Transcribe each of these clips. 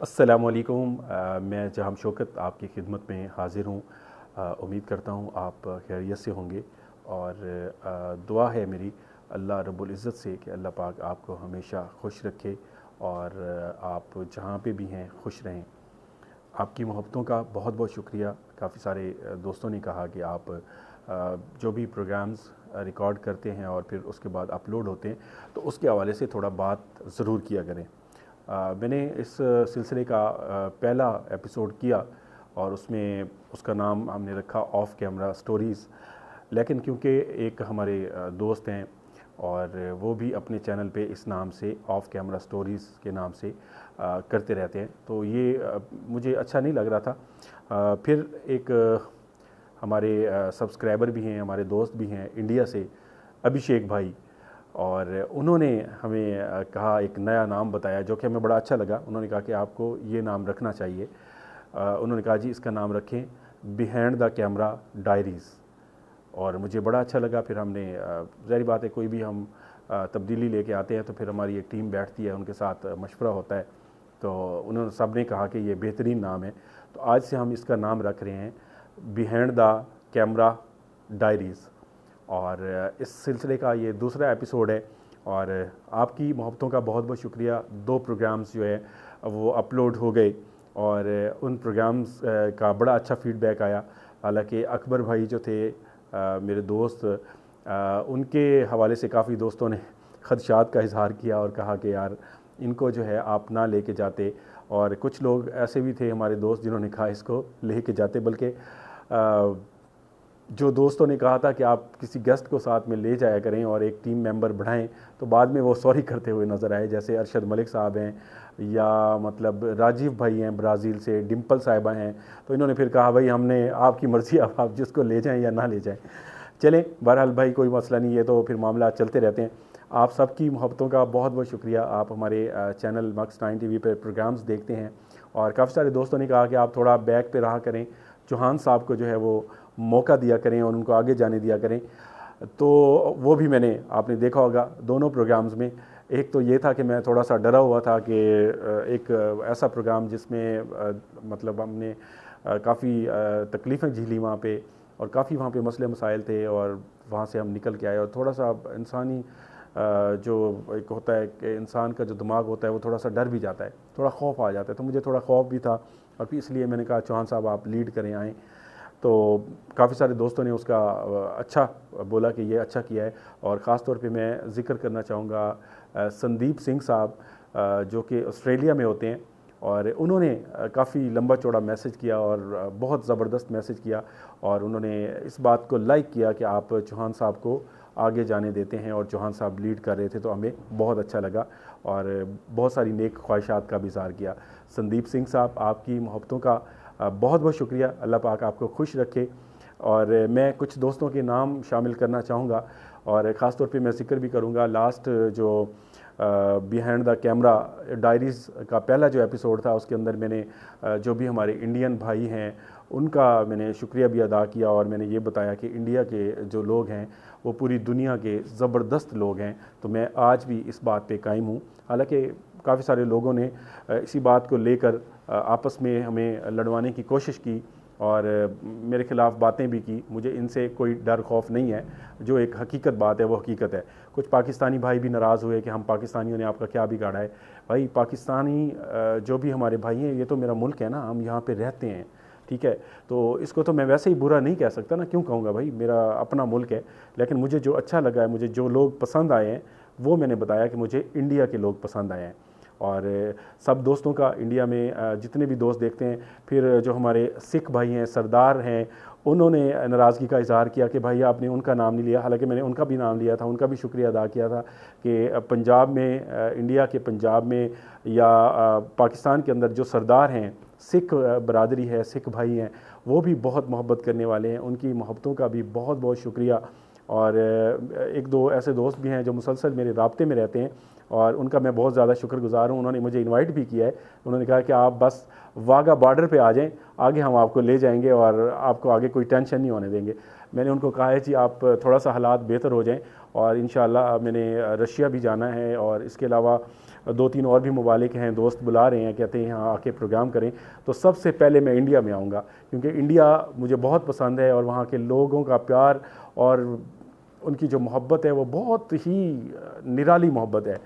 अस्सलामुअलैकुम। मैं जहां शौकत आपकी खिदमत में हाज़िर हूँ। उम्मीद करता हूँ आप खैरियत से होंगे और दुआ है मेरी अल्लाह रब्बुल इज़्ज़त से कि अल्लाह पाक आपको हमेशा खुश रखे और आप जहाँ पे भी हैं खुश रहें। आपकी मोहब्बतों का बहुत बहुत शुक्रिया। काफ़ी सारे दोस्तों ने कहा कि आप जो भी प्रोग्राम्स रिकॉर्ड करते हैं और फिर उसके बाद अपलोड होते हैं तो उसके हवाले से थोड़ा बात ज़रूर किया करें। मैंने इस सिलसिले का पहला एपिसोड किया और उसमें उसका नाम हमने रखा ऑफ कैमरा स्टोरीज़। लेकिन क्योंकि एक हमारे दोस्त हैं और वो भी अपने चैनल पे इस नाम से ऑफ कैमरा स्टोरीज़ के नाम से करते रहते हैं, तो ये मुझे अच्छा नहीं लग रहा था। फिर एक हमारे सब्सक्राइबर भी हैं, हमारे दोस्त भी हैं इंडिया से, अभिषेक भाई, और उन्होंने हमें कहा, एक नया नाम बताया जो कि हमें बड़ा अच्छा लगा। उन्होंने कहा कि आपको ये नाम रखना चाहिए। उन्होंने कहा जी इसका नाम रखें बिहाइंड द कैमरा डायरीज़, और मुझे बड़ा अच्छा लगा। फिर हमने ज़ाहिर बात है कोई भी हम तब्दीली लेके आते हैं तो फिर हमारी एक टीम बैठती है, उनके साथ मशवरा होता है, तो उन्होंने सब ने कहा कि ये बेहतरीन नाम है। तो आज से हम इसका नाम रख रहे हैं बिहाइंड द कैमरा डायरीज़, और इस सिलसिले का ये दूसरा एपिसोड है। और आपकी मोहब्बतों का बहुत बहुत शुक्रिया। 2 प्रोग्राम्स जो है वो अपलोड हो गए और उन प्रोग्राम्स का बड़ा अच्छा फ़ीडबैक आया। हालांकि अकबर भाई जो थे मेरे दोस्त, उनके हवाले से काफ़ी दोस्तों ने ख़दशात का इज़हार किया और कहा कि यार इनको जो है आप ना लेके जाते, और कुछ लोग ऐसे भी थे हमारे दोस्त जिन्होंने कहा इसको लेके जाते, बल्कि जो दोस्तों ने कहा था कि आप किसी गेस्ट को साथ में ले जाया करें और एक टीम मेंबर बढ़ाएं, तो बाद में वो सॉरी करते हुए नज़र आए। जैसे अरशद मलिक साहब हैं, या मतलब राजीव भाई हैं ब्राज़ील से, डिम्पल साहिबा हैं, तो इन्होंने फिर कहा भाई हमने आपकी मर्ज़ी, अब आप जिसको ले जाएं या ना ले जाएं। चलें, बहरहाल भाई कोई मसला नहीं है, तो फिर मामला चलते रहते हैं। आप सबकी मोहब्बतों का बहुत बहुत शुक्रिया। आप हमारे चैनल मक्स टाइम टीवी पर प्रोग्राम्स देखते हैं, और काफ़ी सारे दोस्तों ने कहा कि आप थोड़ा बैक पे रहा करें, चौहान साहब को जो है वो मौका दिया करें और उनको आगे जाने दिया करें। तो वो भी मैंने, आपने देखा होगा दोनों प्रोग्राम्स में। एक तो ये था कि मैं थोड़ा सा डरा हुआ था कि एक ऐसा प्रोग्राम जिसमें मतलब हमने काफ़ी तकलीफ़ें झेली वहाँ पे, और काफ़ी वहाँ पे मसले मसाइल थे, और वहाँ से हम निकल के आए। और थोड़ा सा इंसानी जो एक होता है कि इंसान का जो दिमाग होता है वो थोड़ा सा डर भी जाता है, थोड़ा खौफ आ जाता है, तो मुझे थोड़ा खौफ भी था, और फिर इसलिए मैंने कहा चौहान साहब आप लीड करें, आएँ। तो काफ़ी सारे दोस्तों ने उसका अच्छा बोला कि ये अच्छा किया है। और ख़ास तौर पे मैं ज़िक्र करना चाहूँगा संदीप सिंह साहब, जो कि ऑस्ट्रेलिया में होते हैं, और उन्होंने काफ़ी लंबा चौड़ा मैसेज किया और बहुत ज़बरदस्त मैसेज किया, और उन्होंने इस बात को लाइक किया कि आप चौहान साहब को आगे जाने देते हैं, और चौहान साहब लीड कर रहे थे, तो हमें बहुत अच्छा लगा, और बहुत सारी नेक ख्वाहिशात का भी इज़हार किया। संदीप सिंह साहब, आपकी मोहब्बतों का बहुत बहुत शुक्रिया। अल्लाह पाक आपको खुश रखे। और मैं कुछ दोस्तों के नाम शामिल करना चाहूँगा, और ख़ास तौर पे मैं ज़िक्र भी करूँगा लास्ट जो बिहाइंड द कैमरा डायरीज़ का पहला जो एपिसोड था, उसके अंदर मैंने जो भी हमारे इंडियन भाई हैं उनका मैंने शुक्रिया भी अदा किया, और मैंने ये बताया कि इंडिया के जो लोग हैं वो पूरी दुनिया के ज़बरदस्त लोग हैं। तो मैं आज भी इस बात पे कायम हूँ। हालांकि काफ़ी सारे लोगों ने इसी बात को लेकर आपस में हमें लड़वाने की कोशिश की और मेरे ख़िलाफ़ बातें भी की। मुझे इनसे कोई डर खौफ नहीं है, जो एक हकीकत बात है वो हकीकत है। कुछ पाकिस्तानी भाई भी नाराज़ हुए कि हम पाकिस्तानियों ने आपका क्या बिगाड़ा है। भाई पाकिस्तानी जो भी हमारे भाई हैं, ये तो मेरा मुल्क है ना, हम यहाँ पे रहते हैं, ठीक है। तो इसको तो मैं वैसे ही बुरा नहीं कह सकता ना, क्यों कहूँगा भाई, मेरा अपना मुल्क है। लेकिन मुझे जो अच्छा लगा है, मुझे जो लोग पसंद आए हैं, वो मैंने बताया कि मुझे इंडिया के लोग पसंद आए हैं। और सब दोस्तों का इंडिया में जितने भी दोस्त देखते हैं, फिर जो हमारे सिख भाई हैं, सरदार हैं, उन्होंने नाराज़गी का इज़हार किया कि भाई आपने उनका नाम नहीं लिया। हालांकि मैंने उनका भी नाम लिया था, उनका भी शुक्रिया अदा किया था कि पंजाब में, इंडिया के पंजाब में या पाकिस्तान के अंदर जो सरदार हैं, सिख बरादरी है, सिख भाई हैं, वो भी बहुत मोहब्बत करने वाले हैं। उनकी मोहब्बतों का भी बहुत बहुत शुक्रिया। और एक दो ऐसे दोस्त भी हैं जो मुसलसल मेरे राब्ते में रहते हैं, और उनका मैं बहुत ज़्यादा शुक्रगुज़ार हूँ। उन्होंने मुझे इनवाइट भी किया है। उन्होंने कहा कि आप बस वाघा बॉर्डर पे आ जाएं, आगे हम आपको ले जाएंगे और आपको आगे कोई टेंशन नहीं होने देंगे। मैंने उनको कहा है जी आप थोड़ा सा हालात बेहतर हो जाएं, और इंशाअल्लाह मैंने रशिया भी जाना है, और इसके अलावा 2-3 और भी ममालिक हैं, दोस्त बुला रहे हैं, कहते हैं यहाँ आके प्रोग्राम करें, तो सबसे पहले मैं इंडिया में आऊँगा, क्योंकि इंडिया मुझे बहुत पसंद है और वहाँ के लोगों का प्यार और उनकी जो मोहब्बत है वो बहुत ही निराली मोहब्बत है।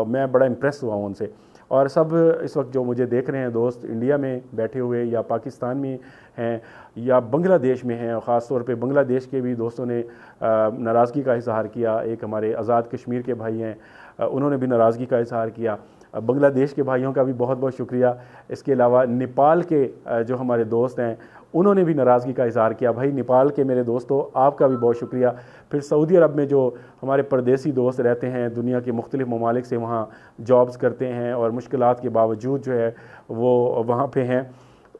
मैं बड़ा इम्प्रेस हुआ हूँ उनसे। और सब इस वक्त जो मुझे देख रहे हैं दोस्त इंडिया में बैठे हुए या पाकिस्तान में हैं या बांग्लादेश में हैं, और ख़ास तौर पे बांग्लादेश के भी दोस्तों ने नाराज़गी का इजहार किया। एक हमारे आज़ाद कश्मीर के भाई हैं, उन्होंने भी नाराज़गी का इजहार किया। बांग्लादेश के भाइयों का भी बहुत बहुत शुक्रिया। इसके अलावा नेपाल के जो हमारे दोस्त हैं उन्होंने भी नाराज़गी का इजहार किया। भाई नेपाल के मेरे दोस्तों, आपका भी बहुत शुक्रिया। फिर सऊदी अरब में जो हमारे परदेसी दोस्त रहते हैं, दुनिया के मुख्तलिफ़ ममालिक से वहाँ जॉब्स करते हैं और मुश्किलात के बावजूद जो है वो वहाँ पे हैं,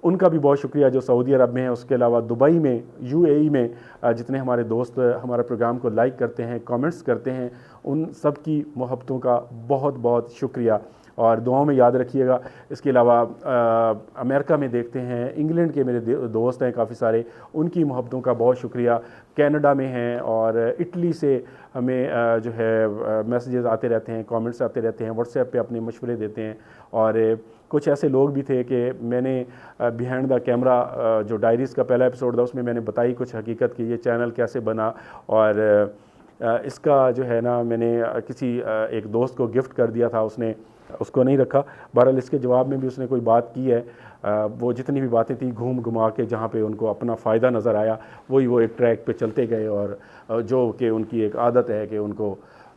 उनका भी बहुत शुक्रिया जो सऊदी अरब में है। उसके अलावा दुबई में, यूएई में जितने हमारे दोस्त हमारे प्रोग्राम को लाइक करते हैं, कमेंट्स करते हैं, उन सब की मोहब्बतों का बहुत बहुत शुक्रिया और दुआओं में याद रखिएगा। इसके अलावा अमेरिका में देखते हैं, इंग्लैंड के मेरे दोस्त हैं काफ़ी सारे, उनकी मोहब्बतों का बहुत शुक्रिया। कनाडा में हैं और इटली से हमें जो है मैसेजेस आते रहते हैं, कमेंट्स आते रहते हैं, व्हाट्सएप पे अपने मशवरे देते हैं। और कुछ ऐसे लोग भी थे कि मैंने बिहाइंड द कैमरा जो डायरीज़ का पहला एपिसोड था उसमें मैंने बताई कुछ हकीकत कि ये चैनल कैसे बना, और इसका जो है ना मैंने किसी एक दोस्त को गिफ्ट कर दिया था, उसने उसको नहीं रखा। बहरहाल इसके जवाब में भी उसने कोई बात की है। वो जितनी भी बातें थी घूम घुमा के जहाँ पे उनको अपना फ़ायदा नज़र आया वही वो एक ट्रैक पे चलते गए, और जो कि उनकी एक आदत है कि उनको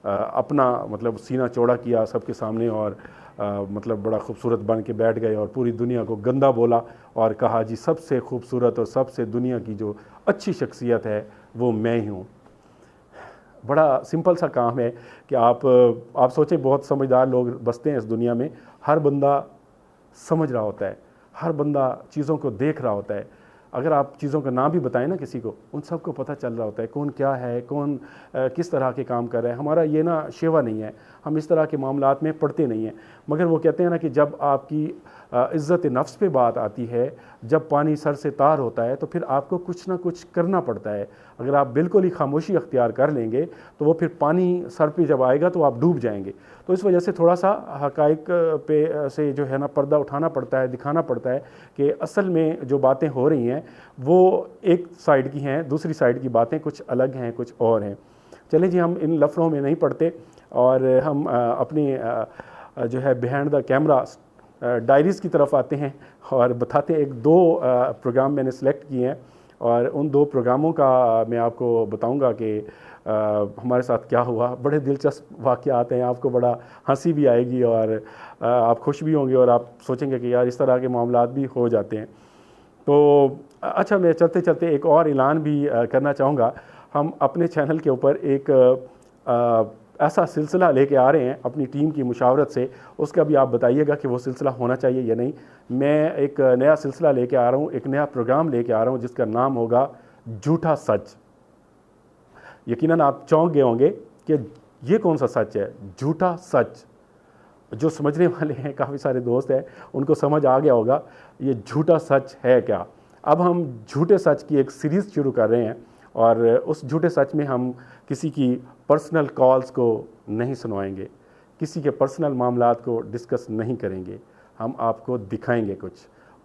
अपना मतलब सीना चौड़ा किया सबके सामने और मतलब बड़ा खूबसूरत बन के बैठ गए और पूरी दुनिया को गंदा बोला और कहा जी सबसे खूबसूरत और सबसे दुनिया की जो अच्छी शख्सियत है वो मैं ही हूँ। बड़ा सिंपल सा काम है कि आप सोचें, बहुत समझदार लोग बसते हैं इस दुनिया में। हर बंदा समझ रहा होता है, हर बंदा चीज़ों को देख रहा होता है। अगर आप चीज़ों का नाम भी बताएं ना किसी को, उन सबको पता चल रहा होता है कौन क्या है, कौन किस तरह के काम कर रहा है। हमारा ये ना शेवा नहीं है, हम इस तरह के मामलात में पढ़ते नहीं हैं। मगर वो कहते हैं ना कि जब आपकी इज़्ज़त नफ्स पे बात आती है, जब पानी सर से तार होता है, तो फिर आपको कुछ ना कुछ करना पड़ता है। अगर आप बिल्कुल ही खामोशी अख्तियार कर लेंगे तो वो फिर पानी सर पे जब आएगा तो आप डूब जाएंगे। तो इस वजह से थोड़ा सा हक़ाइक़ पे से जो है ना पर्दा उठाना पड़ता है, दिखाना पड़ता है कि असल में जो बातें हो रही हैं वो एक साइड की हैं, दूसरी साइड की बातें कुछ अलग हैं, कुछ और हैं। चलें जी, हम इन लफड़ों में नहीं पड़ते और हम अपनी जो है बिहाइंड द कैमरा डायरीज़ की तरफ आते हैं और बताते हैं। 2 प्रोग्राम मैंने सेलेक्ट किए हैं और उन 2 प्रोग्रामों का मैं आपको बताऊंगा कि हमारे साथ क्या हुआ। बड़े दिलचस्प वाक़यात हैं, आपको बड़ा हंसी भी आएगी और आप खुश भी होंगे और आप सोचेंगे कि यार इस तरह के मामलात भी हो जाते हैं। तो अच्छा, मैं चलते चलते एक और ऐलान भी करना चाहूँगा। हम अपने चैनल के ऊपर एक ऐसा सिलसिला लेके आ रहे हैं अपनी टीम की मुशावरत से, उसका भी आप बताइएगा कि वो सिलसिला होना चाहिए या नहीं। मैं एक नया सिलसिला लेके आ रहा हूँ, एक नया प्रोग्राम लेके आ रहा हूँ जिसका नाम होगा झूठा सच। यकीनन आप चौंक गए होंगे कि ये कौन सा सच है, झूठा सच। जो समझने वाले हैं, काफ़ी सारे दोस्त हैं, उनको समझ आ गया होगा ये झूठा सच है क्या। अब हम झूठे सच की एक सीरीज़ शुरू कर रहे हैं और उस झूठे सच में हम किसी की पर्सनल कॉल्स को नहीं सुनवाएंगे, किसी के पर्सनल मामलात को डिस्कस नहीं करेंगे। हम आपको दिखाएंगे कुछ,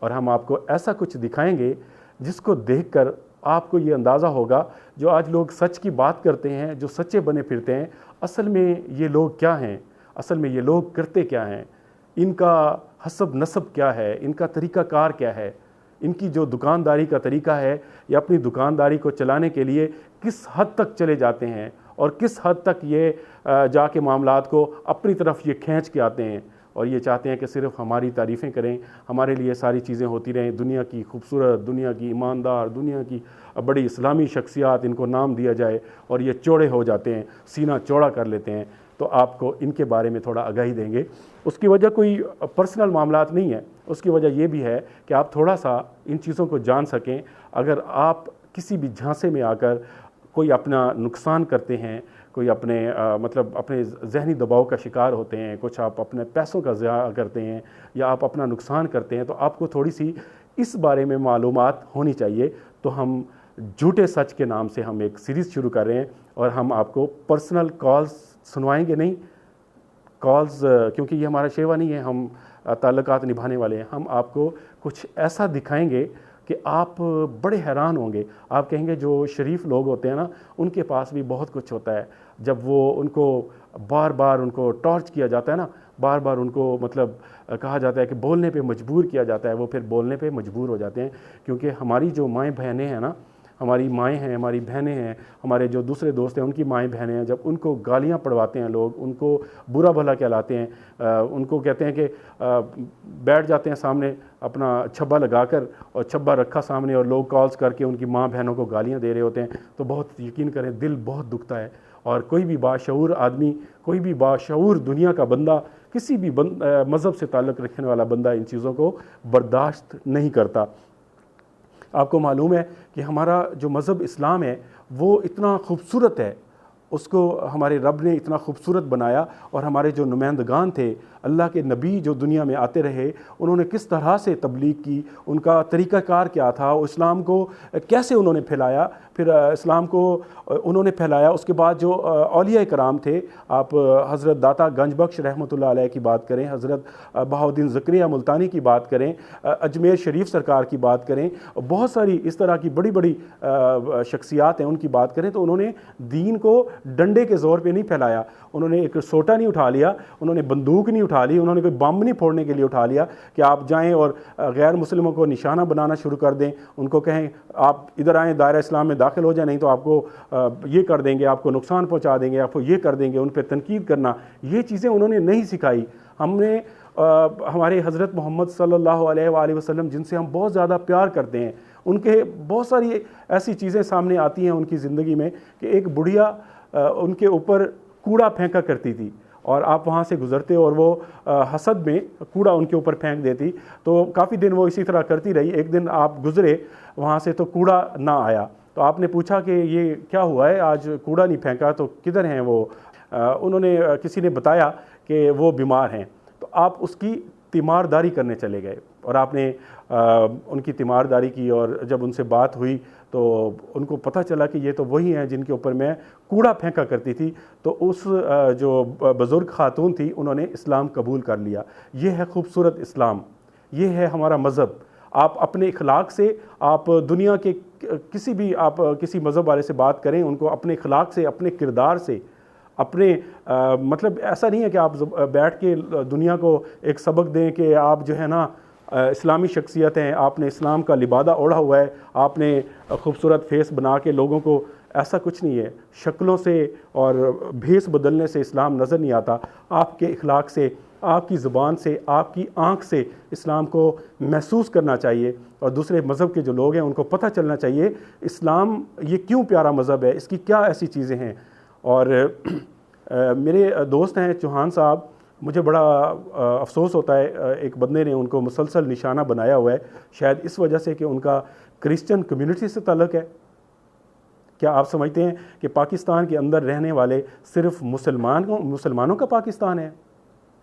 और हम आपको ऐसा कुछ दिखाएंगे जिसको देखकर आपको ये अंदाज़ा होगा जो आज लोग सच की बात करते हैं, जो सच्चे बने फिरते हैं, असल में ये लोग क्या हैं, असल में ये लोग करते क्या हैं, इनका हसब नसब क्या है, इनका तरीक़ाकार क्या है, इनकी जो दुकानदारी का तरीका है या अपनी दुकानदारी को चलाने के लिए किस हद तक चले जाते हैं और किस हद तक ये जाके मामलात को अपनी तरफ ये खींच के आते हैं और ये चाहते हैं कि सिर्फ हमारी तारीफ़ें करें, हमारे लिए सारी चीज़ें होती रहें, दुनिया की खूबसूरत, दुनिया की ईमानदार, दुनिया की बड़ी इस्लामी शख्सियात, इनको नाम दिया जाए और ये चौड़े हो जाते हैं, सीना चौड़ा कर लेते हैं। तो आपको इनके बारे में थोड़ा आगाही देंगे। उसकी वजह कोई पर्सनल मामलात नहीं है, उसकी वजह ये भी है कि आप थोड़ा सा इन चीज़ों को जान सकें। अगर आप किसी भी झांसे में आकर कोई अपना नुकसान करते हैं, कोई अपने मतलब अपने जहनी दबाव का शिकार होते हैं, कुछ आप अपने पैसों का ज़िया करते हैं या आप अपना नुकसान करते हैं, तो आपको थोड़ी सी इस बारे में मालूमात होनी चाहिए। तो हम झूठे सच के नाम से हम एक सीरीज़ शुरू कर रहे हैं और हम आपको पर्सनल कॉल्स सुनवाएंगे नहीं, कॉल्स, क्योंकि ये हमारा शेवा नहीं है, हम ताल्लुकात निभाने वाले हैं, हम आपको कुछ ऐसा दिखाएंगे कि आप बड़े हैरान होंगे। आप कहेंगे जो शरीफ लोग होते हैं ना, उनके पास भी बहुत कुछ होता है। जब वो उनको बार बार उनको टॉर्च किया जाता है ना, बार बार उनको मतलब कहा जाता है कि बोलने पे मजबूर किया जाता है, वो फिर बोलने पे मजबूर हो जाते हैं। क्योंकि हमारी जो माएँ बहनें हैं ना, हमारी माएँ हैं, हमारी बहनें हैं, हमारे जो दूसरे दोस्त हैं उनकी माएँ बहनें हैं, जब उनको गालियाँ पड़वाते हैं लोग, उनको बुरा भला कहलाते हैं, उनको कहते हैं कि बैठ जाते हैं सामने अपना छब्बा लगाकर और छब्बा रखा सामने और लोग कॉल्स करके उनकी माँ बहनों को गालियाँ दे रहे होते हैं, तो बहुत यकीन करें दिल बहुत दुखता है। और कोई भी बाशऊर आदमी, कोई भी बाशऊर दुनिया का बंदा, किसी भी मज़हब से ताल्लुक़ रखने वाला बंदा इन चीज़ों को बर्दाश्त नहीं करता। आपको मालूम है कि हमारा जो मज़हब इस्लाम है वो इतना खूबसूरत है, उसको हमारे रब ने इतना खूबसूरत बनाया। और हमारे जो नुमाइंदगान थे, अल्लाह के नबी जो दुनिया में आते रहे, उन्होंने किस तरह से तबलीग की, उनका तरीक़ाकार क्या था, इस्लाम को कैसे उन्होंने फैलाया, फिर इस्लाम को उन्होंने फैलाया। उसके बाद जो औलिया कराम थे, आप हज़रत दाता गंज बख्श रहमतुल्लाह अलैह की बात करें, हज़रत बहाउद्दीन ज़करिया मुल्तानी की बात करें, अजमेर शरीफ सरकार की बात करें, बहुत सारी इस तरह की बड़ी बड़ी शख्सियात हैं, उनकी बात करें, तो उन्होंने दीन को डंडे के ज़ोर पे नहीं फैलाया। उन्होंने एक सोटा नहीं उठा लिया, उन्होंने बंदूक नहीं उठा ली, उन्होंने कोई बम नहीं फोड़ने के लिए उठा लिया कि आप जाएं और गैर मुस्लिमों को निशाना बनाना शुरू कर दें, उनको कहें आप इधर आएँ, दायरा इस्लाम में दाखिल हो जाए, नहीं तो आपको ये कर देंगे, आपको नुकसान पहुंचा देंगे, आपको ये कर देंगे, उन पर तनकीद करना, ये चीज़ें उन्होंने नहीं सिखाई। हमने हमारे हज़रत मोहम्मद सल्लल्लाहु अलैहि वसल्लम जिनसे हम बहुत ज़्यादा प्यार करते हैं, उनके बहुत सारी ऐसी चीज़ें सामने आती हैं उनकी ज़िंदगी में कि एक बुढ़िया उनके ऊपर कूड़ा फेंका करती थी और आप वहाँ से गुज़रते और वो हसद में कूड़ा उनके ऊपर फेंक देती, तो काफ़ी दिन वो इसी तरह करती रही। एक दिन आप गुज़रे वहाँ से तो कूड़ा ना आया, तो आपने पूछा कि ये क्या हुआ है, आज कूड़ा नहीं फेंका, तो किधर हैं वो? उन्होंने किसी ने बताया कि वो बीमार हैं। तो आप उसकी तीमारदारी करने चले गए और आपने उनकी तीमारदारी की, और जब उनसे बात हुई तो उनको पता चला कि ये तो वही हैं जिनके ऊपर मैं कूड़ा फेंका करती थी। तो उस जो बुज़ुर्ग खातून थी, उन्होंने इस्लाम कबूल कर लिया। ये है खूबसूरत इस्लाम, ये है हमारा मज़हब। आप अपने इखलाक से, आप दुनिया के किसी भी आप किसी मज़हब वाले से बात करें, उनको अपने इखलाक से, अपने किरदार से, अपने मतलब ऐसा नहीं है कि आप बैठ के दुनिया को एक सबक दें कि आप जो है ना इस्लामी शख्सियत हैं, आपने इस्लाम का लिबादा ओढ़ा हुआ है, आपने खूबसूरत फेस बना के लोगों को, ऐसा कुछ नहीं है। शक्लों से और भेस बदलने से इस्लाम नज़र नहीं आता। आपके इखलाक से, आपकी ज़ुबान से, आपकी आँख से इस्लाम को महसूस करना चाहिए और दूसरे मज़हब के जो लोग हैं उनको पता चलना चाहिए इस्लाम ये क्यों प्यारा मज़हब है, इसकी क्या ऐसी चीज़ें हैं। और मेरे दोस्त हैं चौहान साहब, मुझे बड़ा अफसोस होता है, एक बंदे ने उनको मुसलसल निशाना बनाया हुआ है, शायद इस वजह से कि उनका क्रिश्चियन कम्युनिटी से ताल्लुक़ है। क्या आप समझते हैं कि पाकिस्तान के अंदर रहने वाले सिर्फ मुसलमानों का पाकिस्तान है?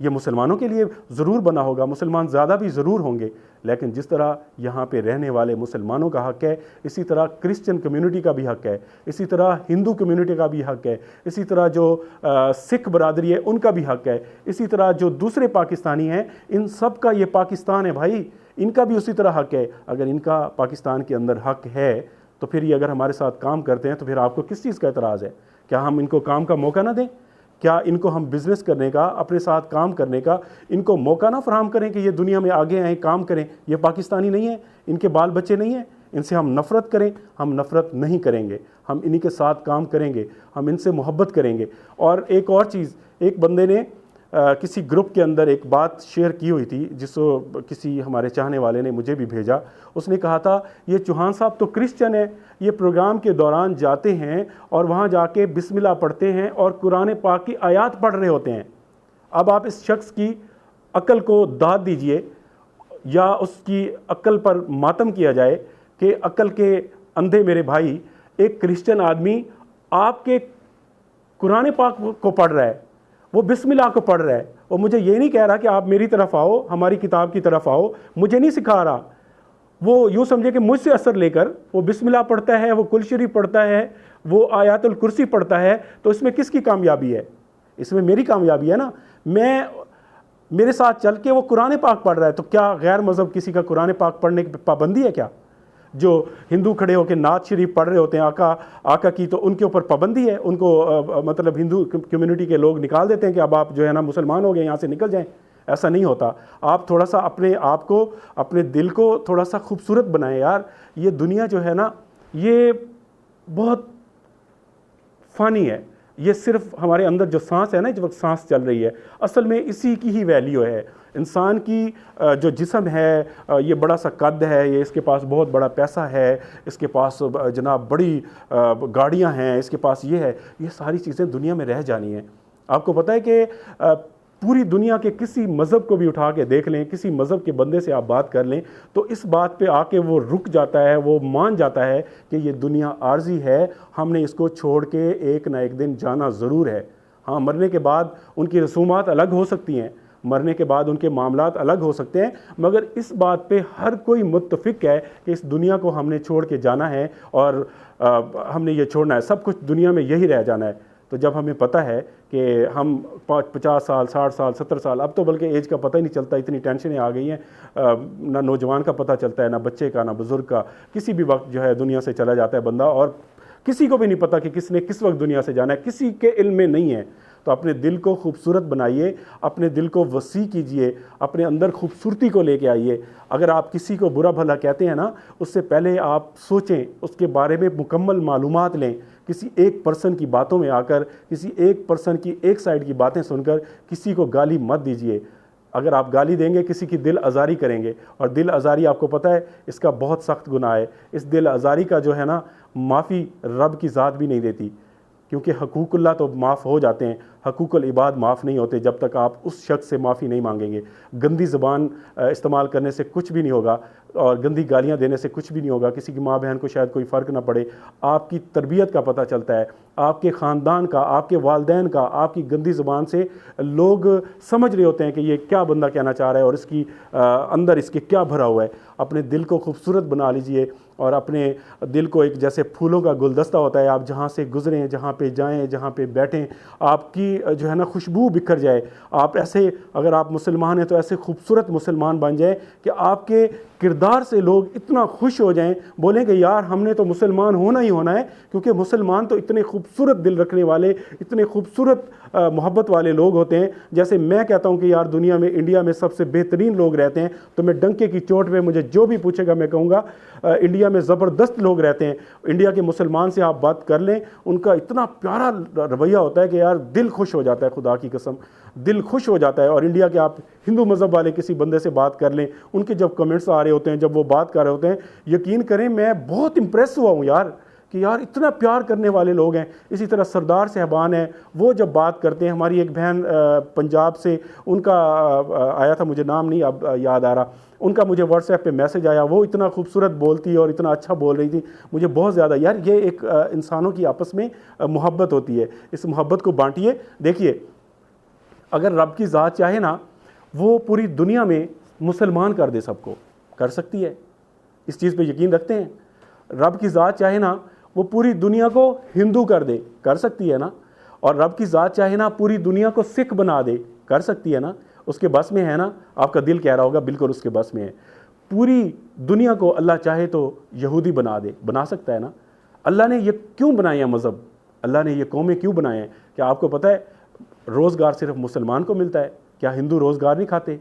ये मुसलमानों के लिए ज़रूर बना होगा, मुसलमान ज़्यादा भी ज़रूर होंगे, लेकिन जिस तरह यहाँ पे रहने वाले मुसलमानों का हक़ है, इसी तरह क्रिश्चियन कम्युनिटी का भी हक़ है, इसी तरह हिंदू कम्युनिटी का भी हक़ है, इसी तरह जो सिख बरादरी है उनका भी हक़ है, इसी तरह जो दूसरे पाकिस्तानी हैं, इन सब का ये पाकिस्तान है भाई, इनका भी उसी तरह हक़ है। अगर इनका पाकिस्तान के अंदर हक़ है तो फिर ये अगर हमारे साथ काम करते हैं तो फिर आपको किस चीज़ का एतराज़ है? क्या हम इनको काम का मौका ना दें? क्या इनको हम बिज़नेस करने का, अपने साथ काम करने का इनको मौका ना फराहम करें कि ये दुनिया में आगे आएँ, काम करें? ये पाकिस्तानी नहीं है, इनके बाल बच्चे नहीं हैं, इनसे हम नफ़रत करें? हम नफ़रत नहीं करेंगे, हम इन्हीं के साथ काम करेंगे, हम इनसे मोहब्बत करेंगे। और एक और चीज़, एक बंदे ने किसी ग्रुप के अंदर एक बात शेयर की हुई थी जिसको किसी हमारे चाहने वाले ने मुझे भी भेजा। उसने कहा था ये चौहान साहब तो क्रिश्चियन है, ये प्रोग्राम के दौरान जाते हैं और वहाँ जाके बिस्मिल्लाह पढ़ते हैं और कुरान पाक की आयत पढ़ रहे होते हैं। अब आप इस शख्स की अक्ल को दाद दीजिए या उसकी अक्ल पर मातम किया जाए कि अक्ल के अंधे मेरे भाई, एक क्रिश्चियन आदमी आपके कुरान पाक को पढ़ रहा है, वो बिस्मिल्लाह को पढ़ रहा है, वो मुझे ये नहीं कह रहा कि आप मेरी तरफ आओ, हमारी किताब की तरफ आओ, मुझे नहीं सिखा रहा। वो यूँ समझे कि मुझसे असर लेकर वो बिस्मिल्लाह पढ़ता है, वो कुल शरीफ पढ़ता है, वो आयातुल कुर्सी पढ़ता है, तो इसमें किसकी कामयाबी है? इसमें मेरी कामयाबी है ना। मेरे साथ चल के वो कुरान पाक पढ़ रहा है, तो क्या गैर मज़हब किसी का कुरान पाक पढ़ने की पाबंदी है क्या? जो हिंदू खड़े होकर नात शरीफ पढ़ रहे होते हैं आका की, तो उनके ऊपर पाबंदी है? उनको मतलब हिंदू कम्युनिटी के लोग निकाल देते हैं कि अब आप जो है ना मुसलमान हो गए, यहाँ से निकल जाएं? ऐसा नहीं होता। आप थोड़ा सा अपने आप को, अपने दिल को थोड़ा सा खूबसूरत बनाएं यार। ये दुनिया जो है ना, ये बहुत फ़नी है। ये सिर्फ हमारे अंदर जो सांस है ना, इस वक्त सांस चल रही है, असल में इसी की ही वैल्यू है। इंसान की जो जिस्म है, ये बड़ा सा कद है, ये इसके पास बहुत बड़ा पैसा है, इसके पास जनाब बड़ी गाड़ियां हैं, इसके पास ये है, ये सारी चीज़ें दुनिया में रह जानी हैं। आपको पता है कि पूरी दुनिया के किसी मज़हब को भी उठा के देख लें, किसी मज़हब के बंदे से आप बात कर लें, तो इस बात पे आके वो रुक जाता है, वो मान जाता है कि ये दुनिया आर्जी है, हमने इसको छोड़ के एक ना एक दिन जाना ज़रूर है। हाँ, मरने के बाद उनकी रसूमात अलग हो सकती हैं, मरने के बाद उनके मामलात अलग हो सकते हैं, मगर इस बात पे हर कोई मुत्तफिक है कि इस दुनिया को हमने छोड़ के जाना है और हमने ये छोड़ना है, सब कुछ दुनिया में यही रह जाना है। तो जब हमें पता है कि हम 50 साल, 60 साल, 70 साल, अब तो बल्कि एज का पता ही नहीं चलता, इतनी टेंशनें आ गई हैं, ना नौजवान का पता चलता है, ना बच्चे का, ना बुज़ुर्ग का, किसी भी वक्त जो है दुनिया से चला जाता है बंदा, और किसी को भी नहीं पता कि किसने किस वक्त दुनिया से जाना है, किसी के इल्म में नहीं है। तो अपने दिल को खूबसूरत बनाइए, अपने दिल को वसी कीजिए, अपने अंदर खूबसूरती को लेके आइए। अगर आप किसी को बुरा भला कहते हैं ना, उससे पहले आप सोचें, उसके बारे में मुकम्मल मालूमात लें। किसी एक पर्सन की बातों में आकर, किसी एक पर्सन की एक साइड की बातें सुनकर किसी को गाली मत दीजिए। अगर आप गाली देंगे, किसी की दिल आज़ारी करेंगे, और दिल आज़ारी आपको पता है इसका बहुत सख्त गुनाह है। इस दिल आज़ारी का जो है ना, माफ़ी रब की ज़ात भी नहीं देती, क्योंकि हकूकुल्लाह तो माफ़ हो जाते हैं, हकूकुल इबाद माफ़ नहीं होते जब तक आप उस शख्स से माफ़ी नहीं मांगेंगे। गंदी ज़बान इस्तेमाल करने से कुछ भी नहीं होगा, और गंदी गालियां देने से कुछ भी नहीं होगा। किसी की माँ बहन को शायद कोई फ़र्क ना पड़े, आपकी तरबियत का पता चलता है, आपके ख़ानदान का, आपके वालदैन का। आपकी गंदी ज़बान से लोग समझ रहे होते हैं कि ये क्या बंदा कहना चाह रहा है और इसकी अंदर इसके क्या भरा हुआ है। अपने दिल को खूबसूरत बना लीजिए, और अपने दिल को एक जैसे फूलों का गुलदस्ता होता है, आप जहाँ से गुज़रें, जहाँ पे जाएं, जहाँ पे बैठें, आपकी जो है ना खुशबू बिखर जाए। आप ऐसे, अगर आप मुसलमान हैं तो ऐसे खूबसूरत मुसलमान बन जाए कि आपके किरदार से लोग इतना खुश हो जाएं, बोलें कि यार हमने तो मुसलमान होना ही होना है, क्योंकि मुसलमान तो इतने खूबसूरत दिल रखने वाले, इतने खूबसूरत मोहब्बत वाले लोग होते हैं। जैसे मैं कहता हूं कि यार दुनिया में, इंडिया में सबसे बेहतरीन लोग रहते हैं, तो मैं डंके की चोट पे मुझे जो भी पूछेगा मैं कहूँगा इंडिया में ज़बरदस्त लोग रहते हैं। इंडिया के मुसलमान से आप बात कर लें, उनका इतना प्यारा रवैया होता है कि यार दिल खुश हो जाता है, खुदा की कसम दिल खुश हो जाता है। और इंडिया के आप हिंदू मज़हब वाले किसी बंदे से बात कर लें, उनके जब कमेंट्स आ रहे होते हैं, जब वो बात कर रहे होते हैं, यकीन करें मैं बहुत इम्प्रेस हुआ हूँ यार, कि यार इतना प्यार करने वाले लोग हैं। इसी तरह सरदार साहबान हैं, वो जब बात करते हैं, हमारी एक बहन पंजाब से, उनका आया था, मुझे नाम नहीं अब याद आ रहा, उनका मुझे व्हाट्सएप पे मैसेज आया, वो इतना खूबसूरत बोलती और इतना अच्छा बोल रही थी, मुझे बहुत ज़्यादा, यार ये एक इंसानों की आपस में मोहब्बत होती है, इस मोहब्बत को बांटिए। देखिए, अगर रब की ज़ात चाहे ना, वो पूरी दुनिया में मुसलमान कर दे, सबको कर सकती है। इस चीज़ पे यकीन रखते हैं? रब की ज़ात चाहे ना, वो पूरी दुनिया को हिंदू कर दे, कर सकती है ना। और रब की ज़ात चाहे ना, पूरी दुनिया को सिख बना दे, कर सकती है ना। उसके बस में है ना। आपका दिल कह रहा होगा बिल्कुल उसके बस में है। पूरी दुनिया को अल्लाह चाहे तो यहूदी बना दे, बना सकता है ना। अल्लाह ने ये क्यों बनाए हैं मज़हब, अल्लाह ने ये कौमें क्यों बनाए हैं? क्या आपको पता है रोज़गार सिर्फ मुसलमान को मिलता है? क्या हिंदू रोज़गार नहीं खाते?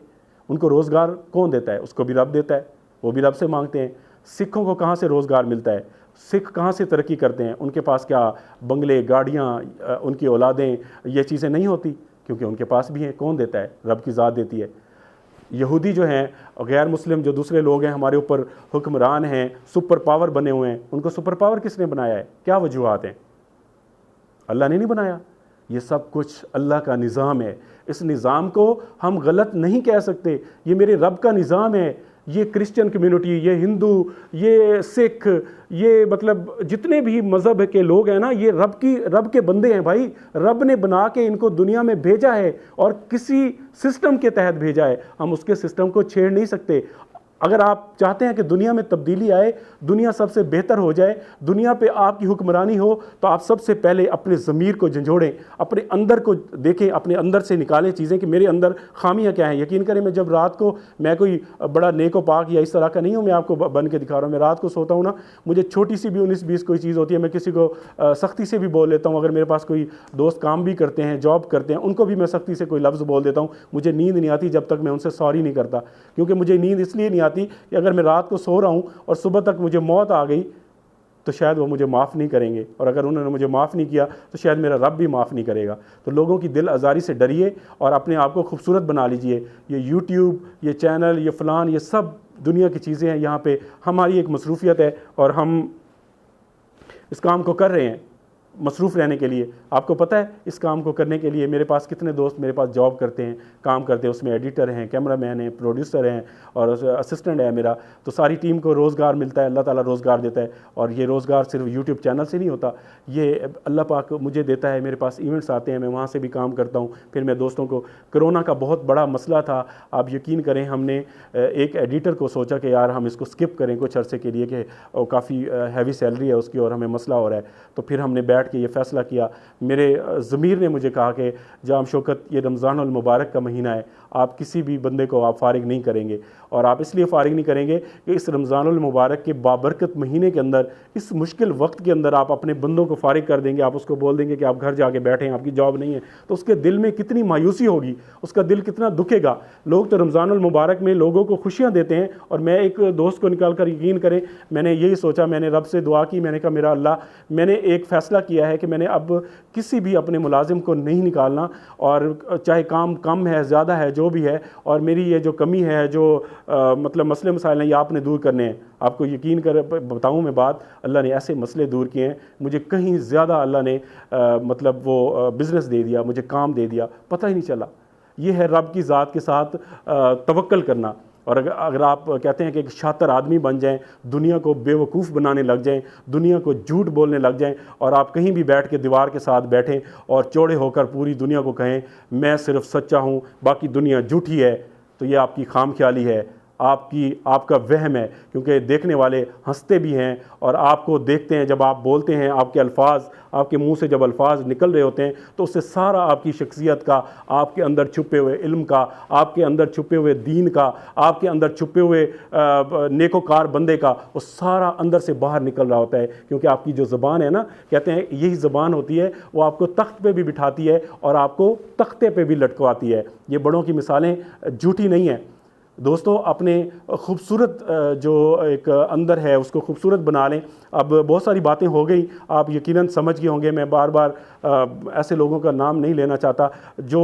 उनको रोज़गार कौन देता है? उसको भी रब देता है, वो भी रब से मांगते हैं। सिखों को कहाँ से रोज़गार मिलता है? सिख कहाँ से तरक्की करते हैं? उनके पास क्या बंगले, गाड़ियाँ, उनकी औलादें, ये चीज़ें नहीं होती? क्योंकि उनके पास भी हैं। कौन देता है? रब की ज़ात देती है। यहूदी जो हैं, गैर मुस्लिम जो दूसरे लोग हैं, हमारे ऊपर हुक्मरान हैं, सुपर पावर बने हुए हैं, उनको सुपर पावर किसने बनाया है? क्या वजूहात हैं? अल्लाह ने नहीं बनाया। ये सब कुछ अल्लाह का निज़ाम है। इस निज़ाम को हम गलत नहीं कह सकते। ये मेरे रब का निज़ाम है। ये क्रिश्चियन कम्युनिटी, ये हिंदू, ये सिख, ये मतलब जितने भी मज़हब के लोग हैं ना, ये रब के बंदे हैं भाई। रब ने बना के इनको दुनिया में भेजा है और किसी सिस्टम के तहत भेजा है। हम उसके सिस्टम को छेड़ नहीं सकते। अगर आप चाहते हैं कि दुनिया में तब्दीली आए, दुनिया सबसे बेहतर हो जाए, दुनिया पे आपकी हुक्मरानी हो, तो आप सबसे पहले अपने ज़मीर को झंझोड़ें, अपने अंदर को देखें, अपने अंदर से निकालें चीज़ें कि मेरे अंदर खामियां क्या हैं। यकीन करें, मैं जब रात को, मैं कोई बड़ा नेको पाक या इस तरह का नहीं हूँ, मैं आपको बन के दिखा रहा हूँ, मैं रात को सोता हूँ ना, मुझे छोटी सी भी 19-20 कोई चीज़ होती है, मैं किसी को सख्ती से भी बोल लेता हूँ। अगर मेरे पास कोई दोस्त काम भी करते हैं, जॉब करते हैं, उनको भी मैं सख्ती से कोई लफ्ज़ बोल देता हूँ। मुझे नींद नहीं आती जब तक मैं उनसे सॉरी नहीं करता, क्योंकि मुझे नींद इसलिए नहीं आती कि अगर मैं रात को सो रहा हूँ और सुबह तक मुझे मौत आ गई तो शायद वो मुझे माफ़ नहीं करेंगे, और अगर उन्होंने मुझे माफ़ नहीं किया तो शायद मेरा रब भी माफ़ नहीं करेगा। तो लोगों की दिल आज़ारी से डरिए और अपने आप को खूबसूरत बना लीजिए। ये यूट्यूब, ये चैनल, ये फ़लान, ये सब दुनिया की चीज़ें हैं। यहाँ पे हमारी एक मसरूफ़ियत है और हम इस काम को कर रहे हैं मसरूफ़ रहने के लिए। आपको पता है इस काम को करने के लिए मेरे पास कितने दोस्त मेरे पास जॉब करते हैं, काम करते हैं, उसमें एडिटर हैं, कैमरामैन हैं, प्रोड्यूसर हैं और असिस्टेंट है मेरा। तो सारी टीम को रोज़गार मिलता है, अल्लाह ताला रोज़गार देता है। और ये रोज़गार सिर्फ यूट्यूब चैनल से नहीं होता, ये अल्लाह पाक मुझे देता है। मेरे पास इवेंट्स आते हैं, मैं वहाँ से भी काम करता हूँ। फिर मैं दोस्तों को, कोरोना का बहुत बड़ा मसला था, आप यकीन करें, हमने एक एडिटर को सोचा कि यार हम इसको स्किप करें कुछ अरसे के लिए, कि काफ़ी हैवी सैलरी है उसकी और हमें मसला हो रहा है। तो फिर हमने बैठ के ये फ़ैसला किया। मेरे ज़मीर ने मुझे कहा कि जाम शौकत, ये रमज़ानुल मुबारक का महीना है, आप किसी भी बंदे को आप फ़ारिग नहीं करेंगे। और आप इसलिए फ़ारिग नहीं करेंगे कि इस रमज़ानुल मुबारक के बाबरकत महीने के अंदर, इस मुश्किल वक्त के अंदर आप अपने बंदों को फ़ारिग कर देंगे। आप उसको बोल देंगे कि आप घर जाके बैठें, आपकी जॉब नहीं है, तो उसके दिल में कितनी मायूसी होगी, उसका दिल कितना दुखेगा। लोग तो रमज़ानुल मुबारक में लोगों को खुशियाँ देते हैं। और मैं एक दोस्त को निकाल कर, यकीन करें, मैंने यही सोचा, मैंने रब से दुआ की, मैंने कहा मेरा अल्लाह, मैंने एक फ़ैसला किया है कि मैंने अब किसी भी अपने मुलाजिम को नहीं निकालना, और चाहे काम कम है, ज़्यादा है, जो भी है, और मेरी ये जो कमी है, जो मतलब मसले मसाइल हैं, ये आपने दूर करने हैं। आपको यकीन कर बताऊं मैं बात, अल्लाह ने ऐसे मसले दूर किए हैं, मुझे कहीं ज़्यादा अल्लाह ने मतलब वो बिज़नेस दे दिया, मुझे काम दे दिया, पता ही नहीं चला। ये है रब की ज़ात के साथ तवक्कल करना। और अगर आप कहते हैं कि एक शातिर आदमी बन जाएं, दुनिया को बेवकूफ़ बनाने लग जाएं, दुनिया को झूठ बोलने लग जाएं, और आप कहीं भी बैठ के दीवार के साथ बैठें और चौड़े होकर पूरी दुनिया को कहें मैं सिर्फ सच्चा हूँ, बाकी दुनिया झूठी है, तो ये आपकी खामख्याली है, आपका वहम है। क्योंकि देखने वाले हंसते भी हैं और आपको देखते हैं, जब आप बोलते हैं, आपके अल्फाज, आपके मुंह से जब अल्फाज निकल रहे होते हैं, तो उससे सारा आपकी शख्सियत का, आपके अंदर छुपे हुए इल्म का, आपके अंदर छुपे हुए दीन का, आपके अंदर छुपे हुए नेकोकार बंदे का, वो सारा अंदर से बाहर निकल रहा होता है। क्योंकि आपकी जो ज़बान है ना, कहते हैं यही ज़बान होती है, वो आपको तख्त पे भी बिठाती है और आपको तख्ते पे भी लटकवाती है। ये बड़ों की मिसालें झूठी नहीं है। दोस्तों, अपने खूबसूरत जो एक अंदर है उसको खूबसूरत बना लें। अब बहुत सारी बातें हो गई, आप यकीनन समझ गए होंगे, मैं बार बार ऐसे लोगों का नाम नहीं लेना चाहता जो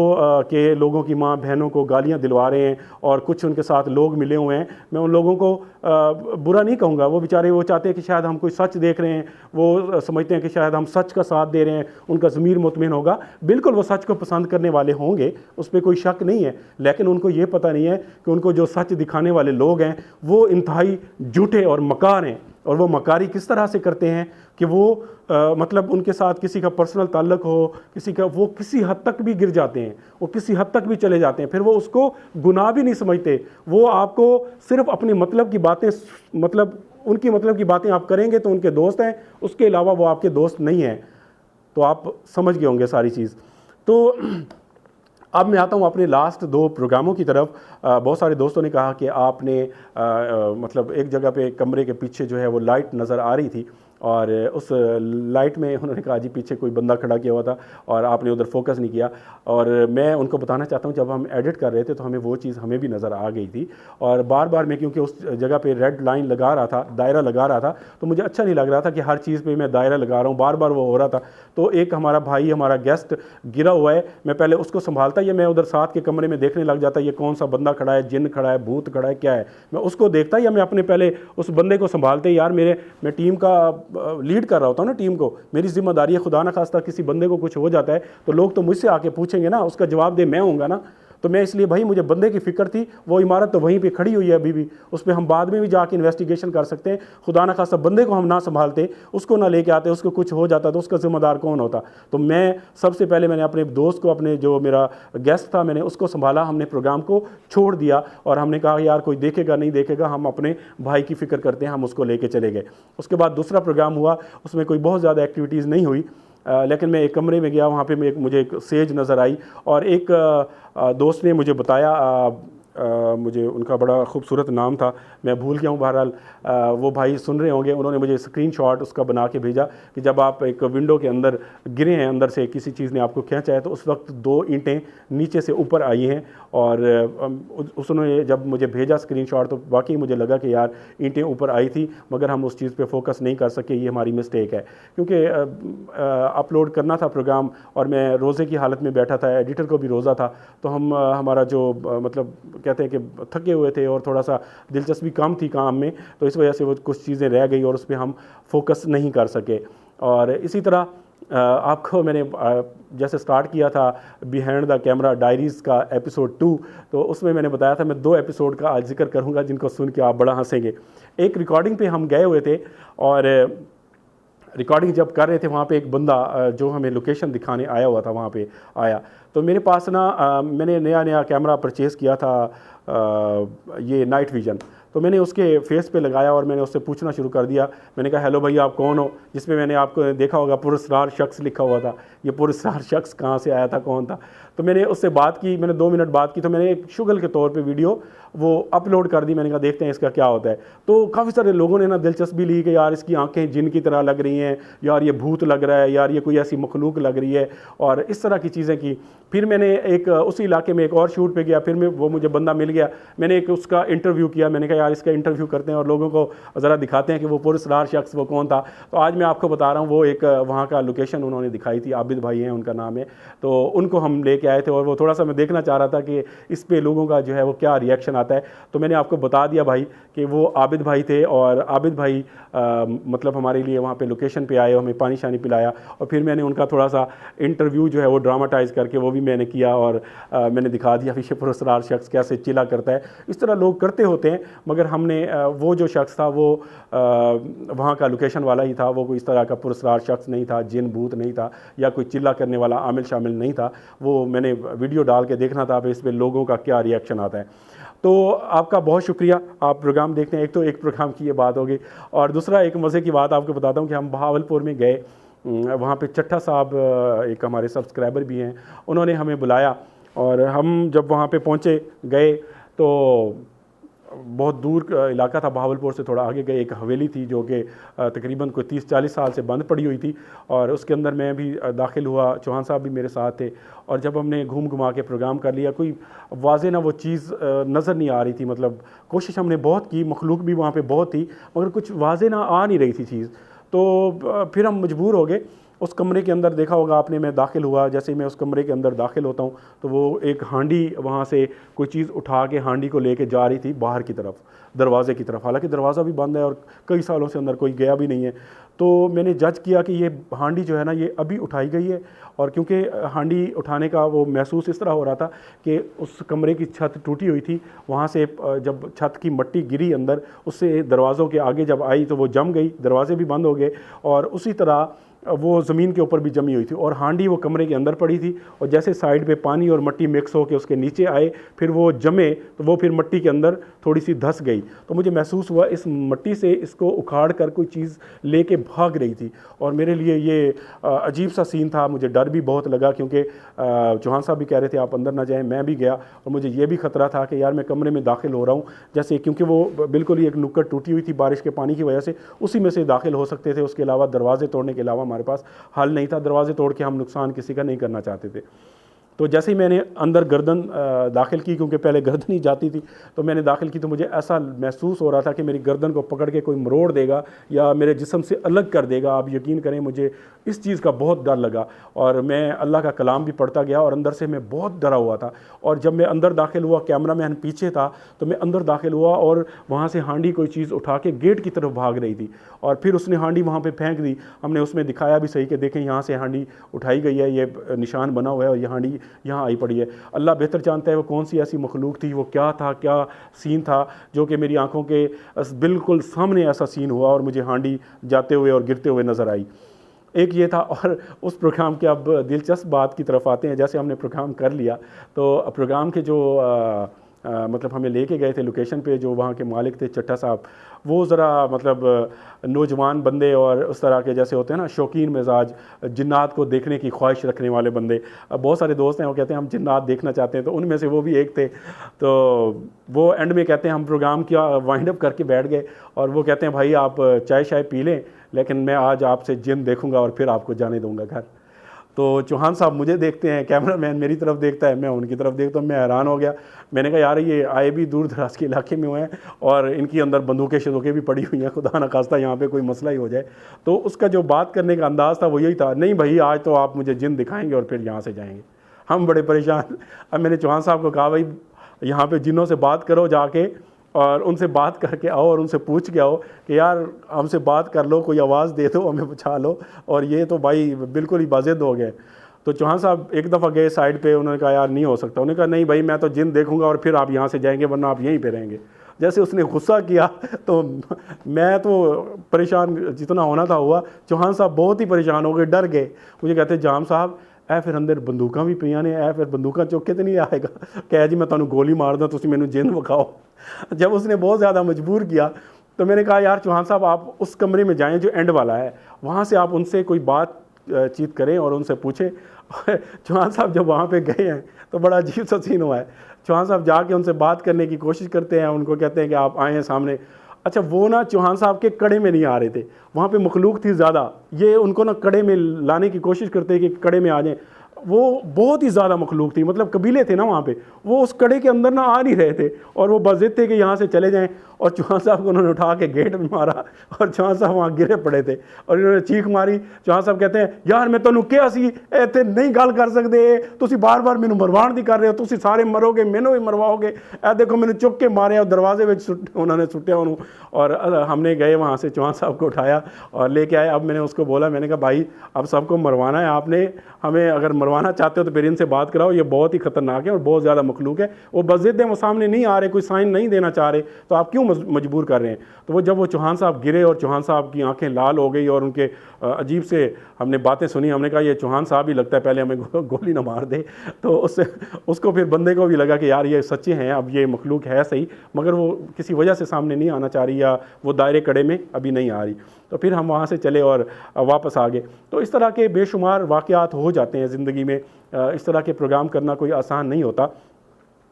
कि लोगों की माँ बहनों को गालियाँ दिलवा रहे हैं, और कुछ उनके साथ लोग मिले हुए हैं। मैं उन लोगों को बुरा नहीं कहूँगा, वो बेचारे वो चाहते हैं कि शायद हम कोई सच देख रहे हैं, वो समझते हैं कि शायद हम सच का साथ दे रहे हैं, उनका ज़मीर मुतमिन होगा। बिल्कुल वो सच को पसंद करने वाले होंगे, उस पर कोई शक नहीं है, लेकिन उनको ये पता नहीं है कि उनको जो सच दिखाने वाले लोग हैं वो इंतहाई झूठे और मकार हैं। और वो मकारी किस तरह से करते हैं कि वो मतलब उनके साथ किसी का पर्सनल ताल्लुक हो, किसी का, वो किसी हद तक भी गिर जाते हैं, वो किसी हद तक भी चले जाते हैं, फिर वो उसको गुनाह भी नहीं समझते। वो आपको सिर्फ अपनी मतलब की बातें, मतलब उनकी मतलब की बातें आप करेंगे तो उनके दोस्त हैं, उसके अलावा वो आपके दोस्त नहीं हैं। तो आप समझ गए होंगे सारी चीज़। तो अब मैं आता हूँ अपने लास्ट 2 प्रोग्रामों की तरफ। बहुत सारे दोस्तों ने कहा कि आपने मतलब एक जगह पे कमरे के पीछे जो है वो लाइट नज़र आ रही थी, और उस लाइट में उन्होंने कहा जी पीछे कोई बंदा खड़ा किया हुआ था और आपने उधर फोकस नहीं किया। और मैं उनको बताना चाहता हूँ, जब हम एडिट कर रहे थे तो हमें वो चीज़ हमें भी नज़र आ गई थी, और बार बार मैं क्योंकि उस जगह पे रेड लाइन लगा रहा था, दायरा लगा रहा था, तो मुझे अच्छा नहीं लग रहा था कि हर चीज़ पे मैं दायरा लगा रहा हूँ, बार बार वो हो रहा था। तो एक हमारा भाई, हमारा गेस्ट गिरा हुआ है, मैं पहले उसको संभालता या मैं उधर साथ के कमरे में देखने लग जाता, ये कौन सा बंदा खड़ा है, जिन खड़ा है, भूत खड़ा है, क्या है, मैं उसको देखता या मैं अपने पहले उस बंदे को संभालते। यार मैं टीम का लीड कर रहा होता हूँ ना टीम को, मेरी जिम्मेदारी है, खुदा ना खास्ता किसी बंदे को कुछ हो जाता है तो लोग तो मुझसे आके पूछेंगे ना, उसका जवाब दे मैं हूँगा ना। तो मैं इसलिए भाई मुझे बंदे की फ़िक्र थी, वो इमारत तो वहीं पे खड़ी हुई है अभी भी, उस पर हम बाद में भी जाके इन्वेस्टिगेशन कर सकते हैं। खुदा न खासा बंदे को हम ना संभालते, उसको ना लेके आते, उसको कुछ हो जाता तो उसका ज़िम्मेदार कौन होता। तो मैं सबसे पहले मैंने अपने दोस्त को, अपने जो मेरा गेस्ट था, मैंने उसको संभाला, हमने प्रोग्राम को छोड़ दिया और हमने कहा यार कोई देखेगा नहीं देखेगा, हम अपने भाई की फ़िक्र करते हैं, हम उसको लेके चले गए। उसके बाद दूसरा प्रोग्राम हुआ, उसमें कोई बहुत ज़्यादा एक्टिविटीज़ नहीं हुई, लेकिन मैं एक कमरे में गया, वहाँ पे मुझे एक सेज नज़र आई और एक दोस्त ने मुझे बताया, मुझे उनका बड़ा खूबसूरत नाम था, मैं भूल गया हूँ, बहरहाल वो भाई सुन रहे होंगे, उन्होंने मुझे स्क्रीनशॉट उसका बना के भेजा कि जब आप एक विंडो के अंदर गिरे हैं, अंदर से किसी चीज़ ने आपको खींचा है, तो उस वक्त 2 ईंटें नीचे से ऊपर आई हैं। और उसने जब मुझे भेजा स्क्रीनशॉट तो वाकई मुझे लगा कि यार ईंटें ऊपर आई थी, मगर हम उस चीज़ पे फोकस नहीं कर सके, ये हमारी मिस्टेक है। क्योंकि अपलोड करना था प्रोग्राम और मैं रोज़े की हालत में बैठा था, एडिटर को भी रोज़ा था, तो हमारा जो मतलब कहते हैं कि थके हुए थे और थोड़ा सा दिलचस्पी कम थी काम में, तो इस वजह से वो कुछ चीज़ें रह गई और उस पर हम फोकस नहीं कर सके। और इसी तरह आपको मैंने जैसे स्टार्ट किया था बिहाइंड द कैमरा डायरीज़ का एपिसोड 2, तो उसमें मैंने बताया था मैं 2 एपिसोड का आज जिक्र करूँगा जिनको सुन के आप बड़ा हंसेंगे। एक रिकॉर्डिंग पे हम गए हुए थे और रिकॉर्डिंग जब कर रहे थे, वहाँ पे एक बंदा जो हमें लोकेशन दिखाने आया हुआ था वहाँ पे आया, तो मेरे पास ना मैंने नया कैमरा परचेज़ किया था, ये नाइट विज़न, तो मैंने उसके फेस पे लगाया और मैंने उससे पूछना शुरू कर दिया। मैंने कहा हेलो भैया आप कौन हो, जिसमें मैंने आपको देखा होगा पुरस्कार शख्स लिखा हुआ था, ये पुरस्कार शख्स कहाँ से आया था, कौन था। तो मैंने उससे बात की, मैंने 2 मिनट बात की, तो मैंने एक शुगल के तौर पे वीडियो वो अपलोड कर दी। मैंने कहा देखते हैं इसका क्या होता है। तो काफ़ी सारे लोगों ने ना दिलचस्पी ली कि यार इसकी आंखें जिन की तरह लग रही हैं, यार ये भूत लग रहा है, यार ये कोई ऐसी मखलूक लग रही है, और इस तरह की चीज़ें की। फिर मैंने एक उसी इलाके में एक और शूट पे गया, फिर वो मुझे बंदा मिल गया, मैंने एक उसका इंटरव्यू किया। मैंने कहा यार इसका इंटरव्यू करते हैं और लोगों को ज़रा दिखाते हैं कि वो पुरस्कार शख्स वो कौन था। तो आज मैं आपको बता रहा हूँ, वो एक वहाँ का लोकेशन उन्होंने दिखाई थी, आबिद भाई हैं उनका नाम है, तो उनको हम लेके आए थे और वो थोड़ा सा मैं देखना चाह रहा था कि इस पे लोगों का जो है वो क्या रिएक्शन आता है। तो मैंने आपको बता दिया भाई कि वो आबिद भाई थे, और आबिद भाई मतलब हमारे लिए वहाँ पे लोकेशन पे आए, हमें पानी शानी पिलाया, और फिर मैंने उनका थोड़ा सा इंटरव्यू जो है वो ड्रामाटाइज़ करके वो भी मैंने किया, और मैंने दिखा दिया कि पुरस्कार शख्स कैसे चिल्ला करता है। इस तरह लोग करते होते हैं, मगर हमने वो जो शख्स था वो वहाँ का लोकेशन वाला ही था, वो कोई इस तरह का पुरस्कार शख्स नहीं था, जिन भूत नहीं था, या कोई चिल्ला करने वाला आमिल शामिल नहीं था। वो मैंने वीडियो डाल के देखना था इस पर लोगों का क्या रिएक्शन आता है। तो आपका बहुत शुक्रिया, आप प्रोग्राम देखते हैं। एक तो एक प्रोग्राम की ये बात होगी, और दूसरा एक मज़े की बात आपको बताता हूँ कि हम बहावलपुर में गए, वहाँ पे चट्टा साहब एक हमारे सब्सक्राइबर भी हैं, उन्होंने हमें बुलाया, और हम जब वहाँ पे पहुँचे गए तो बहुत दूर इलाका था, बहावलपुर से थोड़ा आगे गए, एक हवेली थी जो कि तकरीबन कोई 30-40 साल से बंद पड़ी हुई थी, और उसके अंदर मैं भी दाखिल हुआ, चौहान साहब भी मेरे साथ थे, और जब हमने घूम घुमा के प्रोग्राम कर लिया, कोई वाज़े ना वो चीज़ नज़र नहीं आ रही थी। मतलब कोशिश हमने बहुत की, मखलूक भी वहाँ पे बहुत थी, मगर कुछ वाज़े ना आ नहीं रही थी चीज़। तो फिर हम मजबूर हो गए। उस कमरे के अंदर देखा होगा आपने, मैं दाखिल हुआ, जैसे ही मैं उस कमरे के अंदर दाखिल होता हूँ तो वो एक हांडी वहाँ से कोई चीज़ उठा के हांडी को लेके जा रही थी बाहर की तरफ, दरवाज़े की तरफ। हालांकि दरवाज़ा भी बंद है और कई सालों से अंदर कोई गया भी नहीं है। तो मैंने जज किया कि ये हांडी जो है ना, ये अभी उठाई गई है, और क्योंकि हांडी उठाने का वो महसूस इस तरह हो रहा था कि उस कमरे की छत टूटी हुई थी, वहाँ से जब छत की मट्टी गिरी अंदर, उससे दरवाज़ों के आगे जब आई तो वो जम गई, दरवाजे भी बंद हो गए, और उसी तरह वो ज़मीन के ऊपर भी जमी हुई थी, और हांडी वो कमरे के अंदर पड़ी थी, और जैसे साइड पे पानी और मिट्टी मिक्स होकर उसके नीचे आए, फिर वो जमे, तो वो फिर मिट्टी के अंदर थोड़ी सी धंस गई। तो मुझे महसूस हुआ इस मिट्टी से इसको उखाड़ कर कोई चीज़ लेके भाग रही थी, और मेरे लिए ये अजीब सा सीन था। मुझे डर भी बहुत लगा, क्योंकि चौहान साहब भी कह रहे थे आप अंदर ना जाएँ, मैं भी गया, और मुझे ये भी ख़तरा था कि यार मैं कमरे में दाखिल हो रहा हूँ, जैसे क्योंकि वो बिल्कुल ही एक नुक्कड़ टूटी हुई थी बारिश के पानी की वजह से, उसी में से दाखिल हो सकते थे। उसके अलावा दरवाजे तोड़ने के अलावा हमारे पास हल नहीं था, दरवाजे तोड़ के हम नुकसान किसी का नहीं करना चाहते थे। तो जैसे ही मैंने अंदर गर्दन दाखिल की, क्योंकि पहले गर्दन ही जाती थी, तो मैंने दाखिल की, तो मुझे ऐसा महसूस हो रहा था कि मेरी गर्दन को पकड़ के कोई मरोड़ देगा या मेरे जिस्म से अलग कर देगा। आप यकीन करें, मुझे इस चीज़ का बहुत डर लगा, और मैं अल्लाह का कलाम भी पढ़ता गया, और अंदर से मैं बहुत डरा हुआ था। और जब मैं अंदर दाखिल हुआ, कैमरा मैन पीछे था, तो मैं अंदर दाखिल हुआ, और वहाँ से हांडी कोई चीज़ उठा के गेट की तरफ भाग रही थी, और फिर उसने हांडी वहाँ पर फेंक दी। हमने उसमें दिखाया भी सही कि देखें यहाँ से हांडी उठाई गई है, ये निशान बना हुआ है, और ये हांडी यहाँ आई पड़ी है। अल्लाह बेहतर जानता है वो कौन सी ऐसी मखलूक थी, वो क्या था, क्या सीन था जो कि मेरी आंखों के बिल्कुल सामने ऐसा सीन हुआ और मुझे हांडी जाते हुए और गिरते हुए नज़र आई। एक ये था। और उस प्रोग्राम के अब दिलचस्प बात की तरफ आते हैं। जैसे हमने प्रोग्राम कर लिया तो प्रोग्राम के जो मतलब हमें लेके गए थे लोकेशन पे, जो वहाँ के मालिक थे चट्टा साहब, वो ज़रा मतलब नौजवान बंदे और उस तरह के जैसे होते हैं ना शौकीन मिजाज, जिन्नात को देखने की ख्वाहिश रखने वाले बंदे। बहुत सारे दोस्त हैं वो कहते हैं हम जिन्नात देखना चाहते हैं, तो उनमें से वो भी एक थे। तो वो एंड में कहते हैं हम प्रोग्राम किया, वाइंड अप करके बैठ गए और वो कहते हैं भाई आप चाय शाय पी लें, लेकिन मैं आज आपसे जिन देखूंगा और फिर आपको जाने दूंगा घर। तो चौहान साहब मुझे देखते हैं, कैमरामैन मेरी तरफ देखता है, मैं उनकी तरफ देखता हूँ। मैं हैरान हो गया। मैंने कहा यार ये आए भी दूर दराज के इलाके में हुए हैं और इनकी अंदर बंदूकें शंदूकें भी पड़ी हुई हैं, खुदा न खास्ता यहाँ पे कोई मसला ही हो जाए। तो उसका जो बात करने का अंदाज़ था वो यही था, नहीं भाई आज तो आप मुझे जिन दिखाएंगे और फिर यहाँ से जाएंगे। हम बड़े परेशान। अब मैंने चौहान साहब को कहा भाई यहाँ पर जिनों से बात करो जाके, और उनसे बात करके आओ और उनसे पूछ के आओ कि यार हमसे बात कर लो, कोई आवाज़ दे दो, हमें बचा लो। और ये तो भाई बिल्कुल ही बाजिद हो गए। तो चौहान साहब एक दफ़ा गए साइड पे, उन्होंने कहा यार नहीं हो सकता। उन्होंने कहा नहीं भाई मैं तो जिन देखूंगा और फिर आप यहाँ से जाएंगे, वरना आप यहीं पे रहेंगे। जैसे उसने गुस्सा किया तो मैं तो परेशान जितना होना था हुआ। चौहान साहब बहुत ही परेशान हो गए, डर गए। मुझे कहते जाम साहब ऐ फिर अंदर बंदूक भी पईयां ने, ऐ फिर बंदूक चुक के तो नहीं आएगा, कह जी मैं तुहानू गोली मार दूँ, तुसीं मैनू जिन विखाओ। जब उसने बहुत ज़्यादा मजबूर किया तो मैंने कहा यार चौहान साहब आप उस कमरे में जाएं जो एंड वाला है, वहाँ से आप उनसे कोई बात चीत करें और उनसे पूछें। चौहान साहब जब वहाँ पे गए हैं तो बड़ा अजीब सा सीन हुआ है। चौहान साहब जाके उनसे बात करने की कोशिश करते हैं, उनको कहते हैं कि आप आए हैं सामने। अच्छा वो ना चौहान साहब के कड़े में नहीं आ रहे थे, वहाँ पे मखलूक थी ज़्यादा, ये उनको ना कड़े में लाने की कोशिश करते हैं कि कड़े में आ जाएं। वो बहुत ही ज़्यादा मखलूक थी, मतलब कबीले थे ना वहाँ पे, वो उस कड़े के अंदर ना आ नहीं रहे थे और वो बज़िद थे कि यहाँ से चले जाएं। और चौहान साहब को उन्होंने उठा के गेट में मारा और चौहान साहब वहाँ गिरे पड़े थे और इन्होंने चीख मारी। चौहान साहब कहते हैं यार मैं तुहानू क्या सी इत्थे नहीं गल कर सकते, तुसी बार बार मैनू मरवाण दी कर रहे हो, तुसी सारे मरोगे, मैनू भी मरवाओगे, ए देखो मैंने चुक के मारे और दरवाजे में उन्होंने सुट्या उन्होंने। और हमने गए वहाँ से चौहान साहब को उठाया और लेके आए। अब मैंने उसको बोला, मैंने कहा भाई अब सबको मरवाना है आपने, हमें अगर मरवाना चाहते हो तो फिर इनसे बात कराओ, ये बहुत ही खतरनाक है और बहुत ज़्यादा मखलूक है, वो बज़िद है, वो सामने नहीं आ रहे, कोई साइन नहीं देना चाह रहे, तो आप क्यों मजबूर कर रहे हैं। तो वो जब वो चौहान साहब गिरे और चौहान साहब की आंखें लाल हो गई और उनके अजीब से हमने बातें सुनी, हमने कहा ये चौहान साहब ही लगता है, पहले हमें गोली ना मार दे। तो उसको फिर बंदे को भी लगा कि यार ये सच्चे हैं, अब ये मखलूक है सही, मगर वो किसी वजह से सामने नहीं आना चाह रही या वो दायरे कड़े में अभी नहीं आ रही। तो फिर हम वहाँ से चले और वापस आ गए। तो इस तरह के बेशुमार वाक़यात हो जाते हैं ज़िंदगी में। इस तरह के प्रोग्राम करना कोई आसान नहीं होता।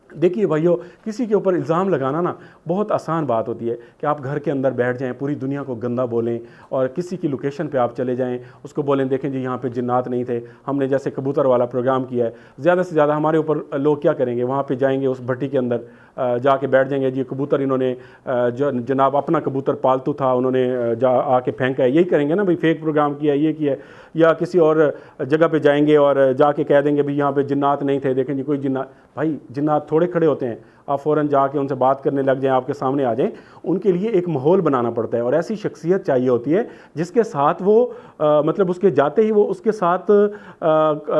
देखिए भाइयों, किसी के ऊपर इल्ज़ाम लगाना ना बहुत आसान बात होती है कि आप घर के अंदर बैठ जाएं, पूरी दुनिया को गंदा बोलें और किसी की लोकेशन पे आप चले जाएं, उसको बोलें देखें जी यहाँ पे जिन्नात नहीं थे, हमने जैसे कबूतर वाला प्रोग्राम किया है, ज़्यादा से ज़्यादा हमारे ऊपर लोग क्या करेंगे, वहाँ पे जाएंगे उस भट्टी के अंदर जाके बैठ जाएंगे, जी कबूतर इन्होंने जो जनाब अपना कबूतर पालतू था उन्होंने जा आके फेंका है, यही करेंगे ना भाई, फेक प्रोग्राम किया ये किया। या किसी और जगह पे जाएंगे और जाके कह देंगे भाई यहाँ पे जिन्नात नहीं थे, देखें जी कोई जिन्नात, भाई जिन्नात थोड़े खड़े होते हैं, आप फ़ौरन जाके उनसे बात करने लग जाएं, आपके सामने आ जाएं। उनके लिए एक माहौल बनाना पड़ता है और ऐसी शख्सियत चाहिए होती है जिसके साथ वो मतलब उसके जाते ही वो उसके साथ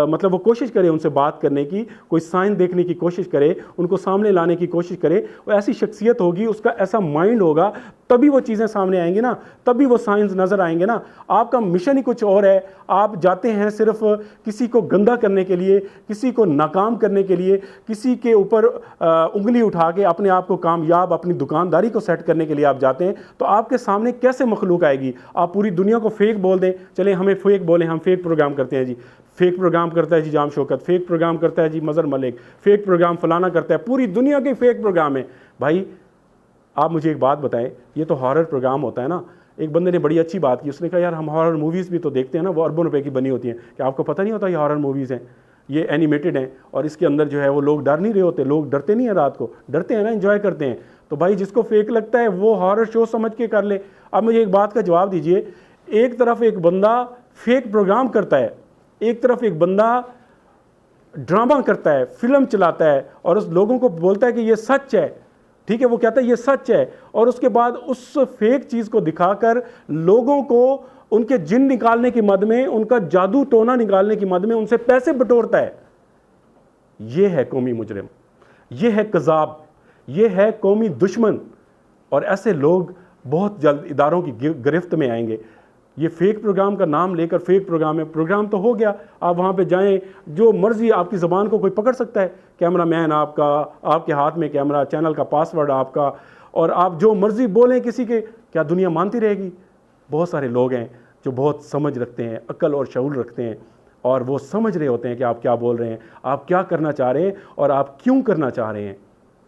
मतलब वो कोशिश करे उनसे बात करने की, कोई साइन देखने की कोशिश करे, उनको सामने लाने की कोशिश करे। वो ऐसी शख्सियत होगी, उसका ऐसा माइंड होगा, तभी वो चीज़ें सामने आएंगी ना, तभी वो साइंस नज़र आएंगे ना। आपका मिशन ही कुछ और है, आप जाते हैं सिर्फ किसी को गंदा करने के लिए, किसी को नाकाम करने के लिए, किसी के ऊपर उंगली उठा के अपने आप को कामयाब, अपनी दुकानदारी को सेट करने के लिए आप जाते हैं। तो आपके सामने कैसे मखलूक आएगी। आप पूरी दुनिया को फेक बोल दें, चले हमें फेक बोलें, हम फेक प्रोग्राम करते हैं जी, फेक प्रोग्राम करता है जी जाम शौकत, फेक प्रोग्राम करता है जी मज़हर मलिक, फेक प्रोग्राम फलाना करता है, पूरी दुनिया के फेक प्रोग्राम है। भाई आप मुझे एक बात बताएं, ये तो हॉरर प्रोग्राम होता है ना। एक बंदे ने बड़ी अच्छी बात की, उसने कहा यार हम हॉरर मूवीज़ भी तो देखते हैं ना, वो अरबों रुपए की बनी होती हैं, क्या आपको पता नहीं होता ये हॉरर मूवीज़ हैं, ये एनिमेटेड हैं और इसके अंदर जो है वो लोग डर नहीं रहे होते, लोग डरते नहीं हैं, रात को डरते हैं ना, एंजॉय करते हैं। तो भाई जिसको फेक लगता है वो हॉरर शो समझ के कर ले। अब मुझे एक बात का जवाब दीजिए, एक तरफ एक बंदा फेक प्रोग्राम करता है, एक तरफ एक बंदा ड्रामा करता है, फिल्म चलाता है और उस लोगों को बोलता है कि ये सच है, ठीक है, वो कहता है ये सच है, और उसके बाद उस फेक चीज़ को दिखाकर लोगों को उनके जिन निकालने की मद में, उनका जादू टोना निकालने की मद में उनसे पैसे बटोरता है। ये है कौमी मुजरिम, ये है कज़ाब, ये है कौमी दुश्मन। और ऐसे लोग बहुत जल्द इदारों की गिरफ्त में आएंगे। ये फेक प्रोग्राम का नाम लेकर, फेक प्रोग्राम है, प्रोग्राम तो हो गया, आप वहाँ पे जाएं, जो मर्जी आपकी ज़बान को कोई पकड़ सकता है, कैमरा मैन आपका, आपके हाथ में कैमरा, चैनल का पासवर्ड आपका, और आप जो मर्जी बोलें किसी के, क्या दुनिया मानती रहेगी? बहुत सारे लोग हैं जो बहुत समझ रखते हैं, अक्ल और शऊर रखते हैं, और वो समझ रहे होते हैं कि आप क्या बोल रहे हैं, आप क्या करना चाह रहे हैं और आप क्यों करना चाह रहे हैं।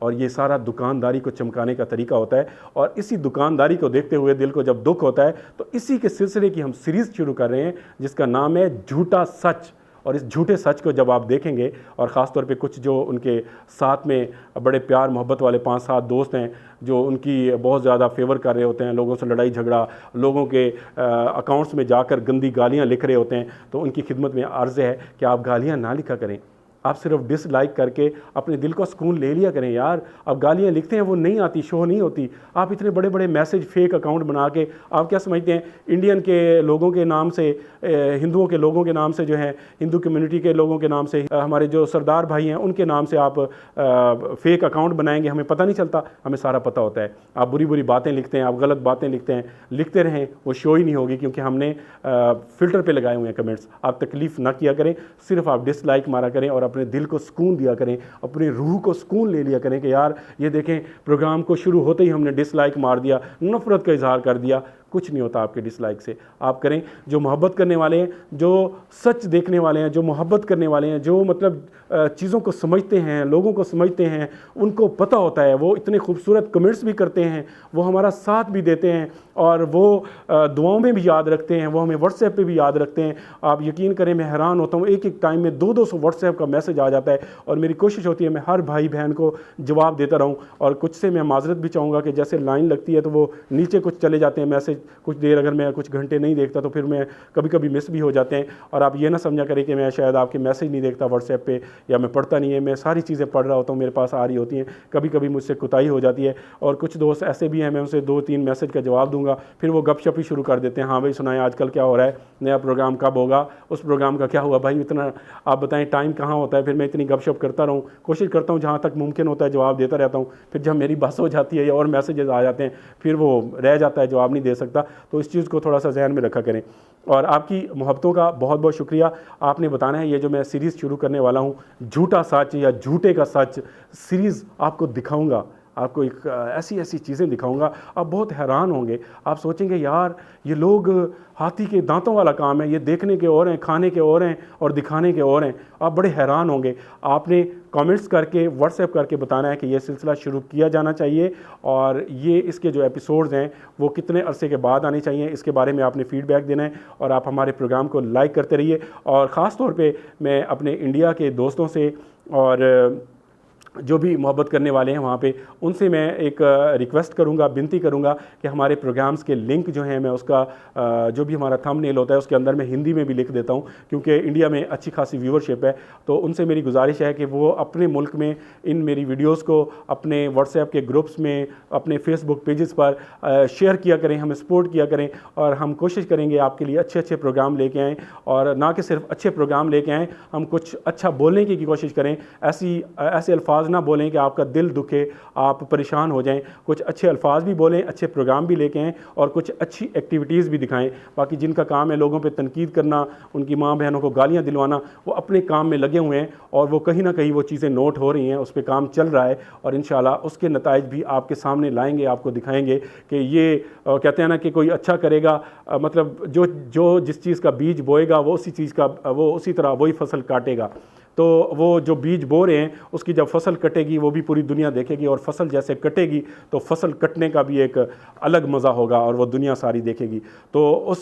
और ये सारा दुकानदारी को चमकाने का तरीका होता है। और इसी दुकानदारी को देखते हुए दिल को जब दुख होता है, तो इसी के सिलसिले की हम सीरीज़ शुरू कर रहे हैं जिसका नाम है झूठा सच। और इस झूठे सच को जब आप देखेंगे, और ख़ास तौर पे कुछ जो उनके साथ में बड़े प्यार मोहब्बत वाले 5-7 दोस्त हैं जो उनकी बहुत ज़्यादा फेवर कर रहे होते हैं, लोगों से लड़ाई झगड़ा, लोगों के अकाउंट्स में जाकर गंदी गालियाँ लिख रहे होते हैं, तो उनकी खिदमत में अर्ज़ है कि आप गालियाँ ना लिखा करें, आप सिर्फ डिसलाइक करके अपने दिल को सुकून ले लिया करें। यार अब गालियाँ लिखते हैं, वो नहीं आती, शो नहीं होती। आप इतने बड़े बड़े मैसेज फेक अकाउंट बना के, आप क्या समझते हैं इंडियन के लोगों के नाम से, हिंदुओं के लोगों के नाम से, जो है हिंदू कम्युनिटी के लोगों के नाम से, हमारे जो सरदार भाई हैं उनके नाम से आप फेक अकाउंट बनाएंगे? हमें पता नहीं चलता, हमें सारा पता होता है। आप बुरी बुरी बातें लिखते हैं, आप गलत बातें लिखते हैं, लिखते रहें, वो शो ही नहीं होगी, क्योंकि हमने फ़िल्टर पे लगाए हुए हैं कमेंट्स। आप तकलीफ़ ना किया करें, सिर्फ आप डिसलाइक मारा करें और अपने दिल को सुकून दिया करें, अपनी रूह को सुकून ले लिया करें कि यार ये देखें, प्रोग्राम को शुरू होते ही हमने डिसलाइक मार दिया, नफ़रत का इजहार कर दिया। कुछ नहीं होता आपके डिसलाइक से। आप करें, जो मोहब्बत करने वाले हैं, जो सच देखने वाले हैं, जो मोहब्बत करने वाले हैं, जो मतलब चीज़ों को समझते हैं, लोगों को समझते हैं, उनको पता होता है, वो इतने खूबसूरत कमेंट्स भी करते हैं, वो हमारा साथ भी देते हैं, और वो दुआओं में भी याद रखते हैं, वो हमें व्हाट्सएप पे भी याद रखते हैं। आप यकीन करें, मैं हैरान होता हूँ, एक एक टाइम में 200 व्हाट्सएप का मैसेज आ जाता है, और मेरी कोशिश होती है मैं हर भाई बहन को जवाब देता रहूँ। और कुछ से मैं माजरत भी चाहूँगा कि जैसे लाइन लगती है तो वो नीचे कुछ चले जाते हैं मैसेज, कुछ देर अगर मैं कुछ घंटे नहीं देखता तो फिर मैं कभी कभी मिस भी हो जाते हैं। और आप ये ना समझा करें कि मैं शायद आपके मैसेज नहीं देखता व्हाट्सएप पे, या मैं पढ़ता नहीं है, मैं सारी चीज़ें पढ़ रहा होता हूँ, मेरे पास आ रही होती हैं। कभी कभी मुझसे कुताही हो जाती है, और कुछ दोस्त ऐसे भी हैं, मैं उनसे 2-3 मैसेज का जवाब दूंगा, फिर वो गपशप ही शुरू कर देते हैं। हाँ भाई सुनाएं आजकल क्या हो रहा है, नया प्रोग्राम कब होगा, उस प्रोग्राम का क्या हुआ भाई, इतना आप बताएं टाइम कहाँ होता है। फिर मैं इतनी गपशप करता रहूँ, कोशिश करता हूँ जहाँ तक मुमकिन होता है जवाब देता रहता हूँ। फिर जब मेरी बस हो जाती है और मैसेजेस आ जाते हैं, फिर वो रह जाता है, जवाब नहीं दे सकता। तो इस चीज़ को थोड़ा सा ज़हन में रखा करें। और आपकी मोहब्बतों का बहुत बहुत शुक्रिया। आपने बताना है, ये जो मैं सीरीज़ शुरू करने वाला हूँ, झूठा सच या झूठे का सच सीरीज़, आपको दिखाऊंगा, आपको एक ऐसी ऐसी चीज़ें दिखाऊंगा, आप बहुत हैरान होंगे। आप सोचेंगे यार ये लोग हाथी के दांतों वाला काम है, ये देखने के और हैं, खाने के और हैं, और दिखाने के और हैं। आप बड़े हैरान होंगे। आपने कमेंट्स करके, व्हाट्सएप करके बताना है कि ये सिलसिला शुरू किया जाना चाहिए, और ये इसके जो एपिसोड्स हैं वो कितने अरसे के बाद आने चाहिए, इसके बारे में आपने फ़ीडबैक देना है। और आप हमारे प्रोग्राम को लाइक करते रहिए। और ख़ास तौर पे मैं अपने इंडिया के दोस्तों से और जो भी मोहब्बत करने वाले हैं वहाँ पे, उनसे मैं एक रिक्वेस्ट करूँगा, विनती करूँगा कि हमारे प्रोग्राम्स के लिंक जो हैं, मैं उसका जो भी हमारा थंबनेल होता है उसके अंदर मैं हिंदी में भी लिख देता हूँ, क्योंकि इंडिया में अच्छी खासी व्यूवरशिप है। तो उनसे मेरी गुजारिश है कि वो अपने मुल्क में इन मेरी वीडियोज़ को अपने व्हाट्सएप के ग्रुप्स में, अपने फेसबुक पेजेस पर शेयर किया करें, हमें सपोर्ट किया करें। और हम कोशिश करेंगे आपके लिए अच्छे अच्छे प्रोग्राम लेके आएँ, और ना कि सिर्फ अच्छे प्रोग्राम लेके आएँ, हम कुछ अच्छा बोलने की कोशिश करें। ऐसे अल्फाज ना बोलें कि आपका दिल दुखे, आप परेशान हो जाएं। कुछ अच्छे अल्फाज भी बोलें, अच्छे प्रोग्राम भी लेके आएँ, और कुछ अच्छी एक्टिविटीज़ भी दिखाएं। बाकी जिनका काम है लोगों पे तनकीद करना, उनकी माँ बहनों को गालियाँ दिलवाना, वो अपने काम में लगे हुए हैं, और वो कहीं ना कहीं वो चीज़ें नोट हो रही हैं, उस पर काम चल रहा है, और इंशाल्लाह उसके नताइज भी आपके सामने लाएंगे, आपको दिखाएंगे कि ये कहते हैं ना कि कोई अच्छा करेगा, मतलब जो जिस चीज़ का बीज बोएगा वो उसी चीज़ का, वो उसी तरह वही फसल काटेगा। तो वो जो बीज बो रहे हैं उसकी जब फसल कटेगी वो भी पूरी दुनिया देखेगी, और फसल जैसे कटेगी तो फसल कटने का भी एक अलग मज़ा होगा, और वो दुनिया सारी देखेगी। तो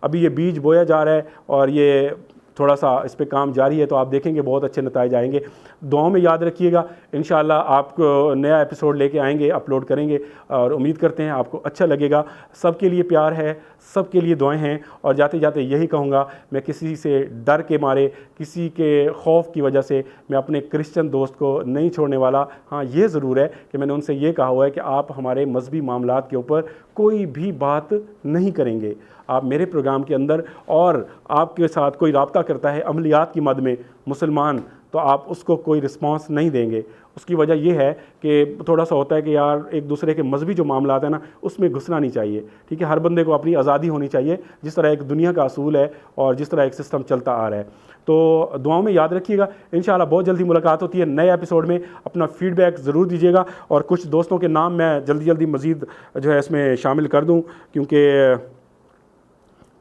अभी ये बीज बोया जा रहा है, और ये थोड़ा सा इस पे काम जारी है, तो आप देखेंगे बहुत अच्छे नताइज आएंगे। दुआओं में याद रखिएगा। इंशाल्लाह आपको नया एपिसोड लेके आएंगे, अपलोड करेंगे, और उम्मीद करते हैं आपको अच्छा लगेगा। सबके लिए प्यार है, सबके लिए दुआएं हैं। और जाते जाते यही कहूँगा, मैं किसी से डर के मारे, किसी के खौफ की वजह से मैं अपने क्रिश्चियन दोस्त को नहीं छोड़ने वाला। हाँ, ये ज़रूर है कि मैंने उनसे ये कहा हुआ है कि आप हमारे मजहबी मामलात के ऊपर कोई भी बात नहीं करेंगे। आप मेरे प्रोग्राम के अंदर, और आपके साथ कोई राब्ता करता है अमलियात की मद में, मुसलमान तो आप उसको कोई रिस्पांस नहीं देंगे। उसकी वजह यह है कि थोड़ा सा होता है कि यार एक दूसरे के मजहबी जो मामला है ना, उसमें घुसना नहीं चाहिए, ठीक है। हर बंदे को अपनी आज़ादी होनी चाहिए, जिस तरह एक दुनिया का असूल है और जिस तरह एक सिस्टम चलता आ रहा है। तो दुआओं में याद रखिएगा। इंशाल्लाह बहुत जल्दी मुलाकात होती है नए एपिसोड में। अपना फीडबैक ज़रूर दीजिएगा और कुछ दोस्तों के नाम मैं जल्दी जल्दी मज़ीद जो है इसमें शामिल कर दूँ, क्योंकि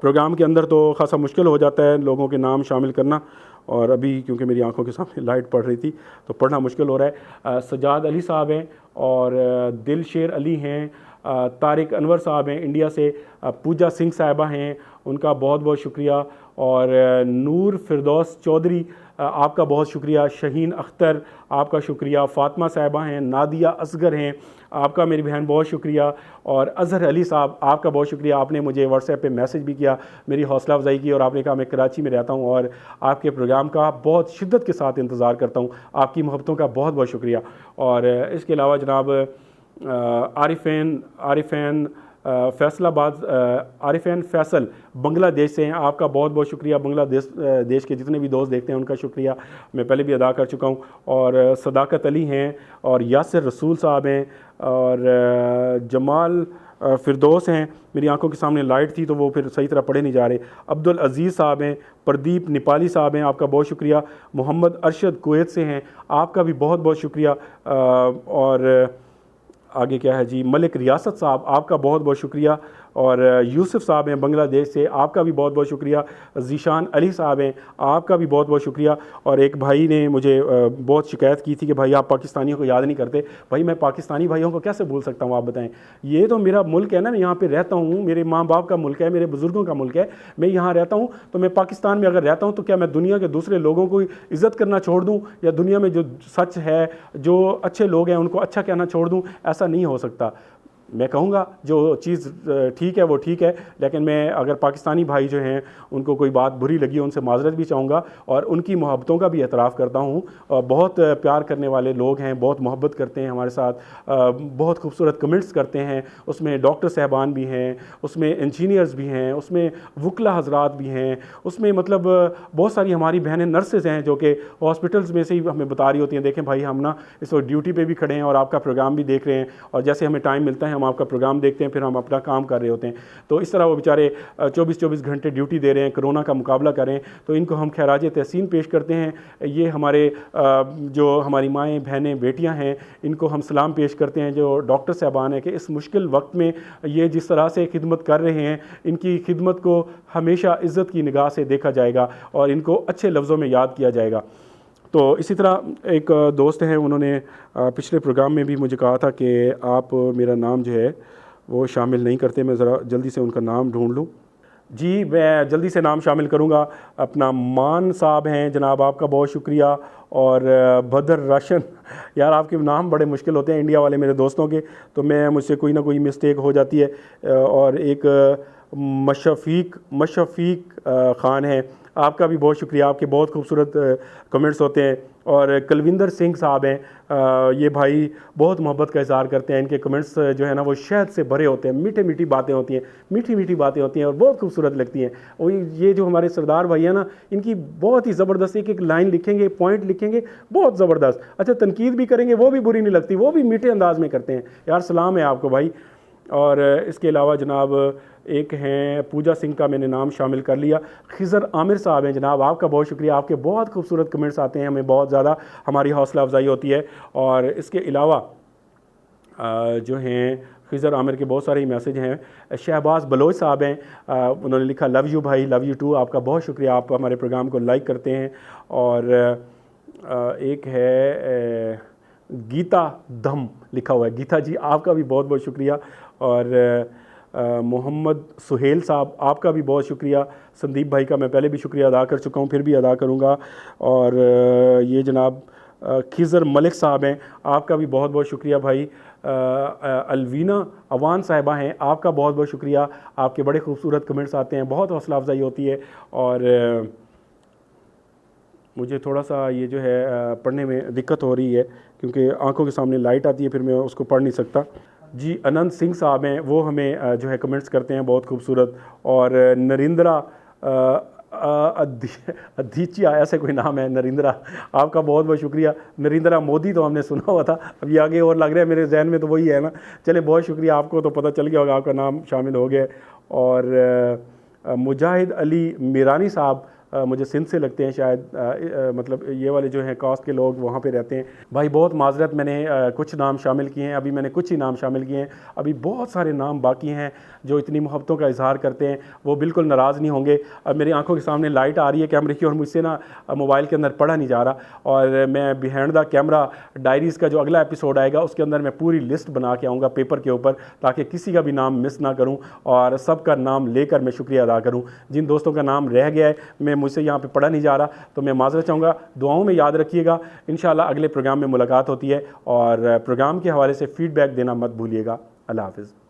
प्रोग्राम के अंदर तो ख़ासा मुश्किल हो जाता है लोगों के नाम शामिल करना, और अभी क्योंकि मेरी आंखों के सामने लाइट पड़ रही थी तो पढ़ना मुश्किल हो रहा है। सजाद अली साहब हैं और दिलशेर अली हैं, तारिक अनवर साहब हैं इंडिया से, पूजा सिंह साहिबा हैं, उनका बहुत बहुत शुक्रिया, और नूर फिरदौस चौधरी आपका बहुत शुक्रिया, शहीन अख्तर आपका शुक्रिया, फ़ातिमा साहिबा हैं, नादिया असगर हैं, आपका मेरी बहन बहुत शुक्रिया, और अज़हर अली साहब आपका बहुत शुक्रिया। आपने मुझे व्हाट्सएप पे मैसेज भी किया, मेरी हौसला अफजाई की, और आपने कहा मैं कराची में रहता हूँ और आपके प्रोग्राम का बहुत शिद्दत के साथ इंतज़ार करता हूँ। आपकी मोहब्बतों का बहुत बहुत शुक्रिया। और इसके अलावा जनाब आरिफैन फैसलाबाद, आरिफैन फैसल बांग्लादेश से हैं, आपका बहुत बहुत शुक्रिया। बांग्लादेश देश के जितने भी दोस्त देखते हैं उनका शुक्रिया मैं पहले भी अदा कर चुका हूँ। और सदाकत अली हैं, और यासिर रसूल साहब हैं, और जमाल फिरदौस हैं। मेरी आंखों के सामने लाइट थी तो वो फिर सही तरह पढ़े नहीं जा रहे। अब्दुल अज़ीज़ साहब हैं, प्रदीप नेपाली साहब हैं, आपका बहुत शुक्रिया। मोहम्मद अरशद कुवैत से हैं, आपका भी बहुत बहुत शुक्रिया। और आगे क्या है जी, मलिक रियासत साहब आपका बहुत बहुत शुक्रिया। और यूसुफ साहब हैं बांग्लादेश से, आपका भी बहुत बहुत शुक्रिया। ज़ीशान अली साहब हैं, आपका भी बहुत बहुत शुक्रिया। और एक भाई ने मुझे बहुत शिकायत की थी कि भाई आप पाकिस्तानियों को याद नहीं करते। भाई मैं पाकिस्तानी भाइयों को कैसे भूल सकता हूँ, आप बताएं। ये तो मेरा मुल्क है ना, मैं यहाँ पे रहता हूँ, मेरे माँ बाप का मुल्क है, मेरे बुज़ुर्गों का मुल्क है, मैं यहाँ रहता हूँ। तो मैं पाकिस्तान में अगर रहता हूँ तो क्या मैं दुनिया के दूसरे लोगों को इज़्ज़त करना छोड़ दूँ, या दुनिया में जो सच है, जो अच्छे लोग हैं उनको अच्छा कहना छोड़ दूँ? ऐसा नहीं हो सकता। मैं कहूँगा जो चीज़ ठीक है वो ठीक है, लेकिन मैं अगर पाकिस्तानी भाई जो हैं उनको कोई बात बुरी लगी उनसे माजरत भी चाहूँगा, और उनकी मोहब्बतों का भी एतराफ़ करता हूँ। बहुत प्यार करने वाले लोग हैं, बहुत मोहब्बत करते हैं हमारे साथ, बहुत खूबसूरत कमेंट्स करते हैं। उसमें डॉक्टर साहबान भी हैं, उसमें इंजीनियर्स भी हैं, उसमें वकला हजरात भी हैं, उसमें मतलब बहुत सारी हमारी बहनें नर्सेज़ हैं जो कि हॉस्पिटल्स में से ही हमें बता रही होती हैं, देखें भाई हम ना इस वक्त ड्यूटी पे भी खड़े हैं और आपका प्रोग्राम भी देख रहे हैं, और जैसे हमें टाइम मिलता है हम आपका प्रोग्राम देखते हैं, फिर हम अपना काम कर रहे होते हैं। तो इस तरह वो बेचारे 24-24 घंटे ड्यूटी दे रहे हैं, कोरोना का मुकाबला कर रहे हैं। तो इनको हम खैराज तहसीन पेश करते हैं। ये हमारे जो हमारी माएँ बहनें बेटियां हैं, इनको हम सलाम पेश करते हैं, जो डॉक्टर साहबान हैं, कि इस मुश्किल वक्त में ये जिस तरह से खिदमत कर रहे हैं, इनकी खिदमत को हमेशा इज़्ज़त की निगाह से देखा जाएगा और इनको अच्छे लफ्ज़ों में याद किया जाएगा। तो इसी तरह एक दोस्त हैं, उन्होंने पिछले प्रोग्राम में भी मुझे कहा था कि आप मेरा नाम जो है वो शामिल नहीं करते, मैं ज़रा जल्दी से उनका नाम ढूंढ लूँ। जी मैं जल्दी से नाम शामिल करूँगा। अपना मान साहब हैं जनाब, आपका बहुत शुक्रिया। और बदर राशन, यार आपके नाम बड़े मुश्किल होते हैं इंडिया वाले मेरे दोस्तों के, तो मैं मुझसे कोई ना कोई मिस्टेक हो जाती है। और एक मशफ़ीक ख़ान है, आपका भी बहुत शुक्रिया, आपके बहुत खूबसूरत कमेंट्स होते हैं। और कुलविंदर सिंह साहब हैं, ये भाई बहुत मोहब्बत का इज़हार करते हैं, इनके कमेंट्स जो है ना वो शहद से भरे होते हैं, मीठी मीठी बातें होती हैं, मीठी मीठी बातें होती हैं और बहुत खूबसूरत लगती हैं। और ये जो हमारे सरदार भाई हैं ना, इनकी बहुत ही ज़बरदस्त एक एक लाइन लिखेंगे, पॉइंट लिखेंगे, बहुत ज़बरदस्त। अच्छा तनकीद भी करेंगे, वो भी बुरी नहीं लगती, वो भी मीठे अंदाज में करते हैं। यार सलाम है आपको भाई। और इसके अलावा जनाब एक हैं पूजा सिंह का मैंने नाम शामिल कर लिया। खिज़र आमिर साहब हैं जनाब, आपका बहुत शुक्रिया, आपके बहुत खूबसूरत कमेंट्स आते हैं, हमें बहुत ज़्यादा हमारी हौसला अफजाई होती है। और इसके अलावा जो हैं खिज़र आमिर के बहुत सारे मैसेज हैं। शहबाज बलोच साहब हैं, उन्होंने लिखा लव यू भाई, लव यू टू, आपका बहुत शुक्रिया, आप हमारे प्रोग्राम को लाइक करते हैं। और एक है गीता धम लिखा हुआ है, गीता जी आपका भी बहुत बहुत शुक्रिया। और मोहम्मद सुहेल साहब आपका भी बहुत शुक्रिया। संदीप भाई का मैं पहले भी शुक्रिया अदा कर चुका हूँ, फिर भी अदा करूँगा। और ये जनाब खिज़र मलिक साहब हैं, आपका भी बहुत बहुत शुक्रिया भाई। अलवीना अवान साहिबा हैं, आपका बहुत बहुत शुक्रिया, आपके बड़े खूबसूरत कमेंट्स आते हैं, बहुत हौसला अफजाई होती है। और मुझे थोड़ा सा ये जो है पढ़ने में दिक्कत हो रही है क्योंकि आंखों के सामने लाइट आती है, फिर मैं उसको पढ़ नहीं सकता। जी अनंत सिंह साहब हैं, वो हमें जो है कमेंट्स करते हैं बहुत खूबसूरत। और नरेंद्रा अधीचिया ऐसे कोई नाम है, नरेंद्रा, आपका बहुत बहुत शुक्रिया। नरेंद्रा मोदी तो हमने सुना हुआ था, अभी आगे और लग रहा है मेरे जहन में तो वही है ना। चले बहुत शुक्रिया, आपको तो पता चल गया होगा, आपका नाम शामिल हो गया। और मुजाहिद अली मीरानी साहब मुझे सिंध से लगते हैं शायद, मतलब ये वाले जो हैं कास्ट के लोग वहाँ पे रहते हैं। भाई बहुत माजरत, मैंने कुछ नाम शामिल किए हैं, अभी मैंने कुछ ही नाम शामिल किए हैं, अभी बहुत सारे नाम बाकी हैं जो इतनी मोहब्बतों का इजहार करते हैं, वो बिल्कुल नाराज़ नहीं होंगे। अब मेरी आंखों के सामने लाइट आ रही है कैमरे की और मुझसे ना मोबाइल के अंदर पढ़ा नहीं जा रहा, और मैं बिहाइंड द कैमरा डायरीज़ का जो अगला एपिसोड आएगा उसके अंदर मैं पूरी लिस्ट बना के आऊँगा पेपर के ऊपर, ताकि किसी का भी नाम मिस ना करूँ और सबका नाम लेकर मैं शुक्रिया अदा करूँ। जिन दोस्तों का नाम रह गया है, मैं मुझसे यहाँ पे पढ़ा नहीं जा रहा, तो मैं माजरत चाहूँगा, दुआओं में याद रखिएगा। इंशाल्लाह अगले प्रोग्राम में मुलाकात होती है, और प्रोग्राम के हवाले से फ़ीडबैक देना मत भूलिएगा। अल्लाह हाफ़िज़।